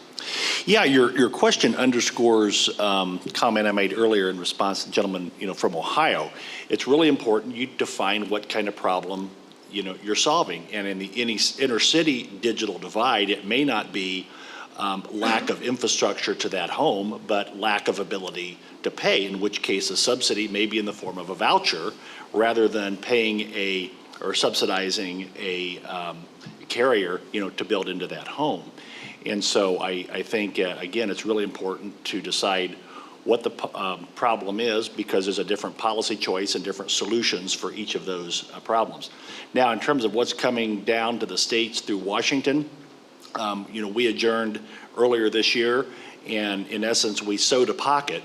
Yeah, your question underscores comment I made earlier in response to the gentleman, from Ohio. It's really important you define what kind of problem, you're solving. And in the inner city digital divide, it may not be lack of infrastructure to that home, but lack of ability to pay, in which case a subsidy may be in the form of a voucher rather than paying or subsidizing a carrier, to build into that home. And so I think, again, it's really important to decide what the problem is, because there's a different policy choice and different solutions for each of those problems. Now, in terms of what's coming down to the states through Washington, we adjourned earlier this year, and in essence, we sewed a pocket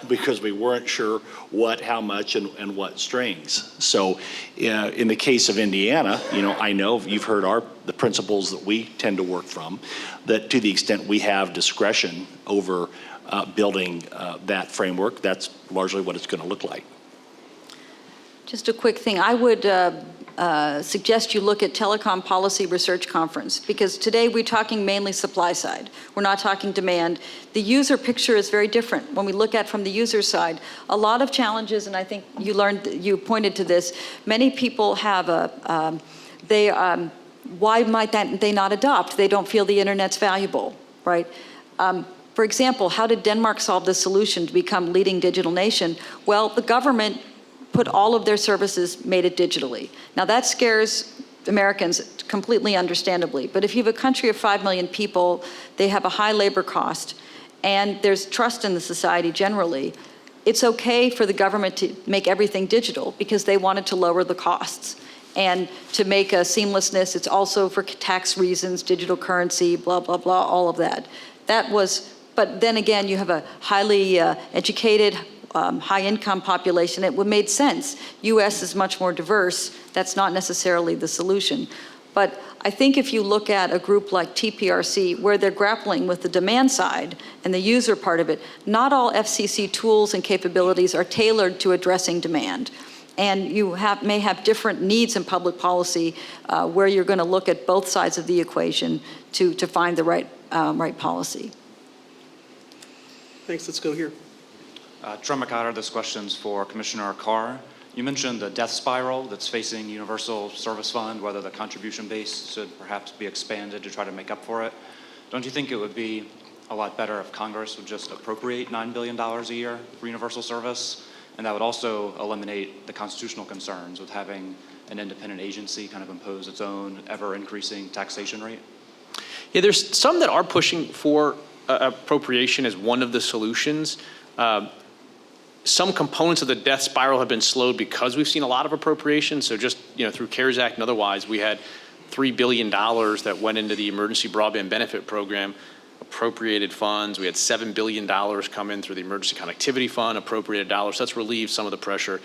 because we weren't sure what, how much, and what strings. So in the case of Indiana, I know you've heard the principles that we tend to work from, that to the extent we have discretion over building that framework, that's largely what it's going to look like. Just a quick thing. I would suggest you look at Telecom Policy Research Conference, because today we're talking mainly supply side. We're not talking demand. The user picture is very different. When we look at from the user side, a lot of challenges, and I think you pointed to this, many people have why might they not adopt? They don't feel the internet's valuable, right? For example, how did Denmark solve the solution to become leading digital nation? Well, the government put all of their services, made it digitally. Now that scares Americans completely understandably, but if you have a country of 5 million people, they have a high labor cost, and there's trust in the society generally, it's okay for the government to make everything digital because they wanted to lower the costs. And to make a seamlessness, it's also for tax reasons, digital currency, blah, blah, blah, all of that. But then again, you have a highly educated, high-income population. It made sense. U.S. is much more diverse. That's not necessarily the solution. But I think if you look at a group like TPRC, where they're grappling with the demand side and the user part of it, not all FCC tools and capabilities are tailored to addressing demand. And you may have different needs in public policy where you're going to look at both sides of the equation to find the right policy. Thanks. Let's go here. Trent McCarter, this question's for Commissioner Carr. You mentioned the death spiral that's facing Universal Service Fund, whether the contribution base should perhaps be expanded to try to make up for it. Don't you think it would be a lot better if Congress would just appropriate $9 billion a year for universal service? And that would also eliminate the constitutional concerns with having an independent agency kind of impose its own ever-increasing taxation rate? Yeah, there's some that are pushing for appropriation as one of the solutions. Some components of the death spiral have been slowed because we've seen a lot of appropriations. So just through CARES Act and otherwise, we had $3 billion that went into the Emergency Broadband Benefit Program, appropriated funds. We had $7 billion come in through the Emergency Connectivity Fund, appropriated dollars. That's relieved some of the pressure.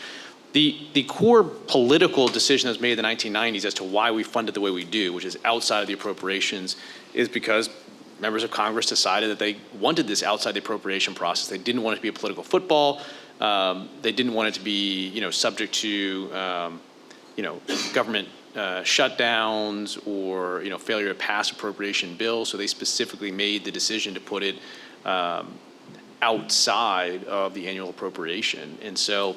The core political decision that was made in the 1990s as to why we funded the way we do, which is outside of the appropriations, is because members of Congress decided that they wanted this outside the appropriation process. They didn't want it to be a political football. They didn't want it to be, subject to, government shutdowns or, failure to pass appropriation bills. So they specifically made the decision to put it outside of the annual appropriation. And so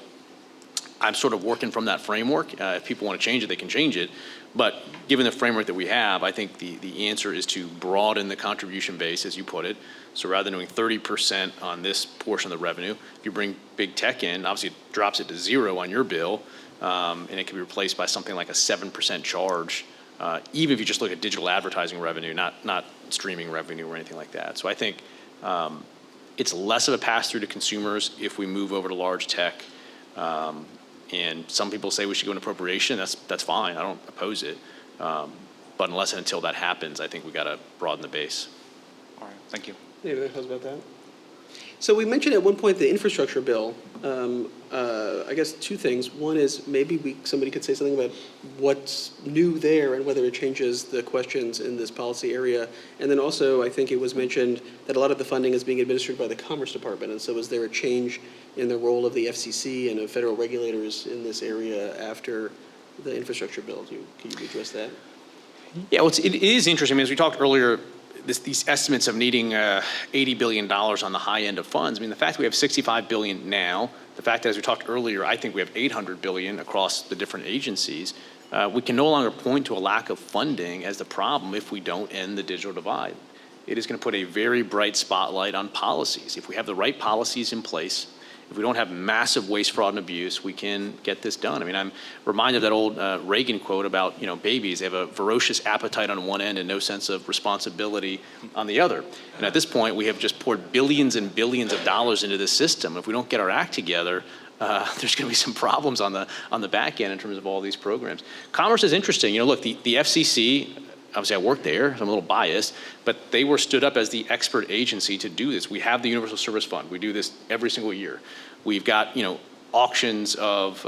I'm sort of working from that framework. If people want to change it, they can change it. But given the framework that we have, I think the answer is to broaden the contribution base, as you put it. So rather than doing 30% on this portion of the revenue, if you bring big tech in, obviously it drops it to 0 on your bill, and it can be replaced by something like a 7% charge, even if you just look at digital advertising revenue, not streaming revenue or anything like that. So I think it's less of a pass-through to consumers if we move over to large tech. And some people say we should go into appropriation. That's fine. I don't oppose it. But unless and until that happens, I think we got to broaden the base. All right. Thank you. Any other thoughts about that? So we mentioned at one point the infrastructure bill. I guess two things. One is maybe somebody could say something about what's new there and whether it changes the questions in this policy area. And then also, I think it was mentioned that a lot of the funding is being administered by the Commerce Department. And so is there a change in the role of the FCC and of federal regulators in this area after the infrastructure bill? Can you address that? Yeah, well, it is interesting. I mean, as we talked earlier, these estimates of needing $80 billion on the high end of funds. I mean, the fact that we have $65 billion now, the fact that, as we talked earlier, I think we have $800 billion across the different agencies, we can no longer point to a lack of funding as the problem if we don't end the digital divide. It is going to put a very bright spotlight on policies. If we have the right policies in place, if we don't have massive waste, fraud, and abuse, we can get this done. I mean, I'm reminded of that old Reagan quote about, babies. They have a ferocious appetite on one end and no sense of responsibility on the other. And at this point, we have just poured billions and billions of dollars into this system. If we don't get our act together, there's going to be some problems on the back end in terms of all these programs. Commerce is interesting. Look, the FCC, obviously I worked there, so I'm a little biased, but they were stood up as the expert agency to do this. We have the Universal Service Fund. We do this every single year. We've got, auctions of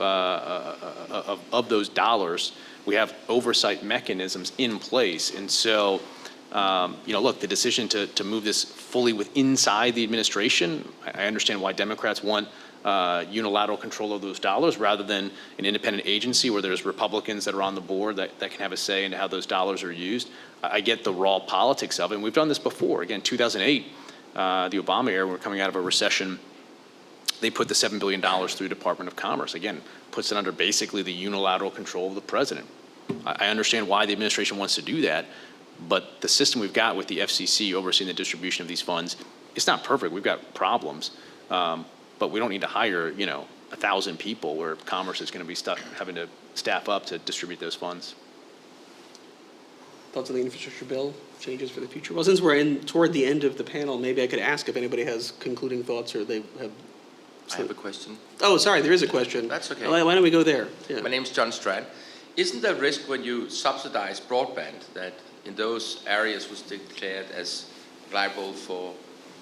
those dollars. We have oversight mechanisms in place. And so, look, the decision to move this fully inside the administration, I understand why Democrats want unilateral control of those dollars rather than an independent agency where there's Republicans that are on the board that can have a say into how those dollars are used. I get the raw politics of it, and we've done this before. Again, 2008, the Obama era, we're coming out of a recession. They put the $7 billion through Department of Commerce. Again, puts it under basically the unilateral control of the president. I understand why the administration wants to do that, but the system we've got with the FCC overseeing the distribution of these funds, it's not perfect. We've got problems. But we don't need to hire, 1,000 people where Commerce is going to be stuck having to staff up to distribute those funds. Thoughts on the infrastructure bill, changes for the future? Well, since we're toward the end of the panel, maybe I could ask if anybody has concluding thoughts or they have. I have a question. Oh, sorry, there is a question. That's okay. Why don't we go there? Yeah. My name's John Strand. Isn't there a risk when you subsidize broadband that in those areas which are declared as liable for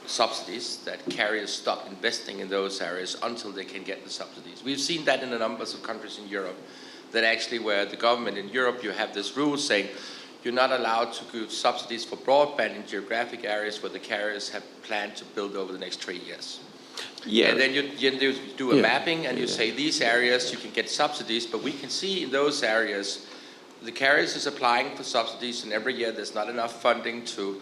subsidies, that carriers stop investing in those areas until they can get the subsidies? We've seen that in a number of countries in Europe, that actually where the government in Europe, you have this rule saying you're not allowed to give subsidies for broadband in geographic areas where the carriers have planned to build over the next 3 years. Yeah. And then you do a mapping and you say these areas you can get subsidies, but we can see in those areas the carriers is applying for subsidies, and every year there's not enough funding to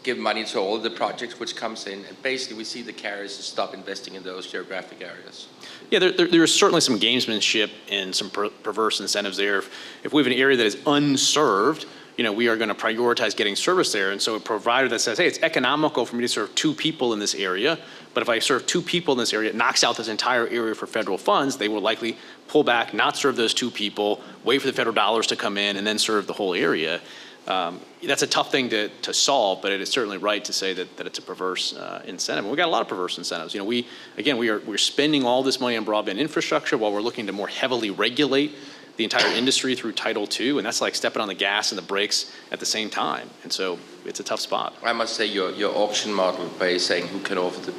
give money to all the projects which comes in, and basically we see the carriers stop investing in those geographic areas. Yeah, there is certainly some gamesmanship and some perverse incentives there. If we have an area that is unserved, we are going to prioritize getting service there. And so a provider that says, hey, it's economical for me to serve 2 people in this area, but if I serve 2 people in this area, it knocks out this entire area for federal funds, they will likely pull back, not serve those 2 people, wait for the federal dollars to come in, and then serve the whole area. That's a tough thing to solve, but it is certainly right to say that it's a perverse incentive. And we've got a lot of perverse incentives. We're spending all this money on broadband infrastructure while we're looking to more heavily regulate the entire industry through Title II, and that's like stepping on the gas and the brakes at the same time. And so it's a tough spot. I must say your auction model by saying who can offer the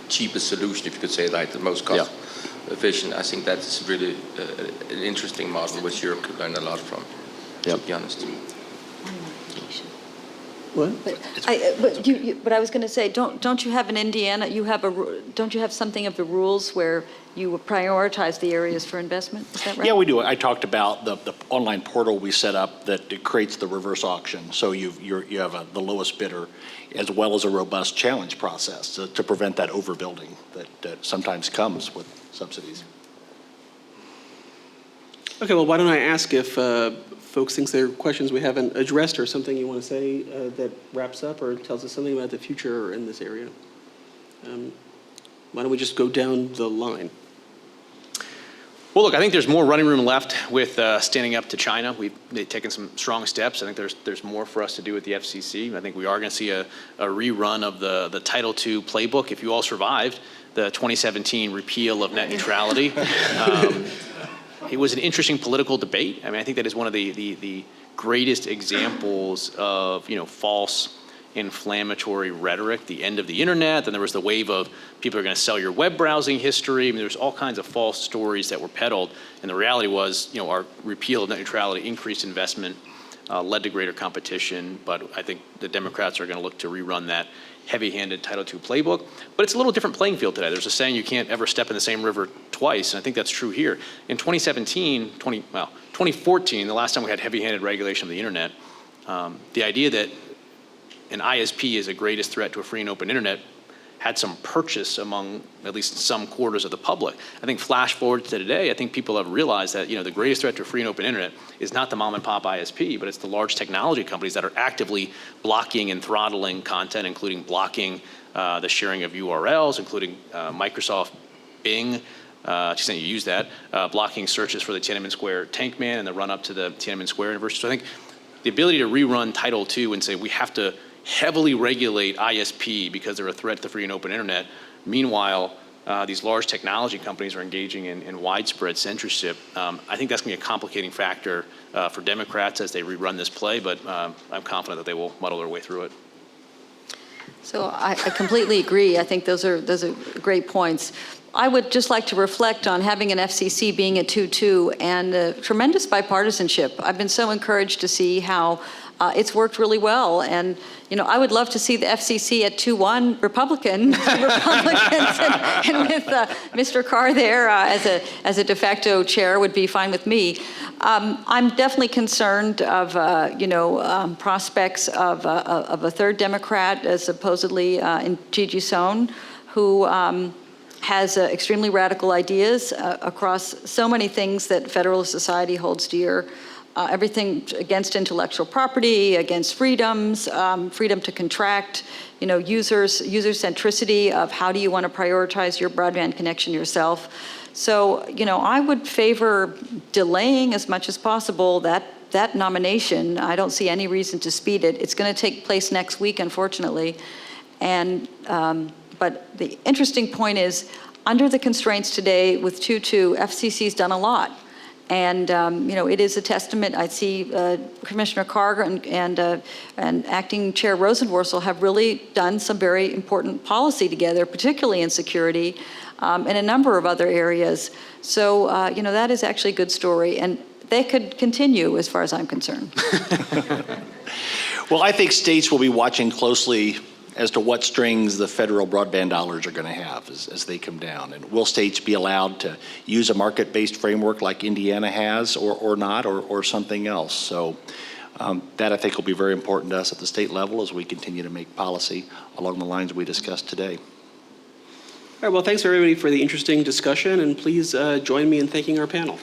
cheapest solution, if you could say that, the most cost efficient, I think that's really an interesting model which Europe could learn a lot from, to be honest. What? But I was going to say, don't you have in Indiana, don't you have something of the rules where you prioritize the areas for investment? Is that right? Yeah, we do. I talked about the online portal we set up that it creates the reverse auction. So you have the lowest bidder, as well as a robust challenge process to prevent that overbuilding that sometimes comes with subsidies. Okay, well, why don't I ask if folks think there are questions we haven't addressed or something you want to say that wraps up or tells us something about the future in this area? Why don't we just go down the line? Well, look, I think there's more running room left with standing up to China. They've taken some strong steps. I think there's more for us to do with the FCC. I think we are going to see a rerun of the Title II playbook. If you all survived the 2017 repeal of net neutrality, it was an interesting political debate. I mean, I think that is one of the greatest examples of false inflammatory rhetoric, the end of the internet. Then there was the wave of people are going to sell your web browsing history. I mean, there's all kinds of false stories that were peddled. And the reality was, our repeal of net neutrality increased investment, led to greater competition. But I think the Democrats are going to look to rerun that heavy-handed Title II playbook. But it's a little different playing field today. There's a saying you can't ever step in the same river twice, and I think that's true here. In 2014, the last time we had heavy-handed regulation of the internet, the idea that an ISP is the greatest threat to a free and open internet had some purchase among at least some quarters of the public. I think flash forward to today, I think people have realized that the greatest threat to a free and open internet is not the mom and pop ISP, but it's the large technology companies that are actively blocking and throttling content, including blocking the sharing of URLs, including Microsoft Bing, to the extent you use that, blocking searches for the Tiananmen Square tank man and the run up to the Tiananmen Square University. So I think the ability to rerun Title II and say we have to heavily regulate ISP because they're a threat to the free and open internet. Meanwhile, these large technology companies are engaging in widespread censorship. I think that's going to be a complicating factor for Democrats as they rerun this play, but I'm confident that they will muddle their way through it. So I completely agree. I think those are great points. I would just like to reflect on having an FCC being a 2-2 and tremendous bipartisanship. I've been so encouraged to see how it's worked really well. And, I would love to see the FCC at 2-1 Republicans and with Mr. Carr there as a de facto chair would be fine with me. I'm definitely concerned of, prospects of a third Democrat, supposedly in Gigi Sohn, who has extremely radical ideas across so many things that Federalist Society holds dear. Everything against intellectual property, against freedoms, freedom to contract, user centricity of how do you want to prioritize your broadband connection yourself. So, I would favor delaying as much as possible that nomination. I don't see any reason to speed it. It's going to take place next week, unfortunately. And, but the interesting point is, under the constraints today with 2-2, FCC's done a lot. And, it is a testament. I see Commissioner Carr and Acting Chair Rosenworcel have really done some very important policy together, particularly in security and a number of other areas. So, that is actually a good story. And they could continue as far as I'm concerned. Well, I think states will be watching closely as to what strings the federal broadband dollars are going to have as they come down. And will states be allowed to use a market-based framework like Indiana has or not, or something else? So that I think will be very important to us at the state level as we continue to make policy along the lines we discussed today. All right, well, thanks everybody for the interesting discussion, and please join me in thanking our panel.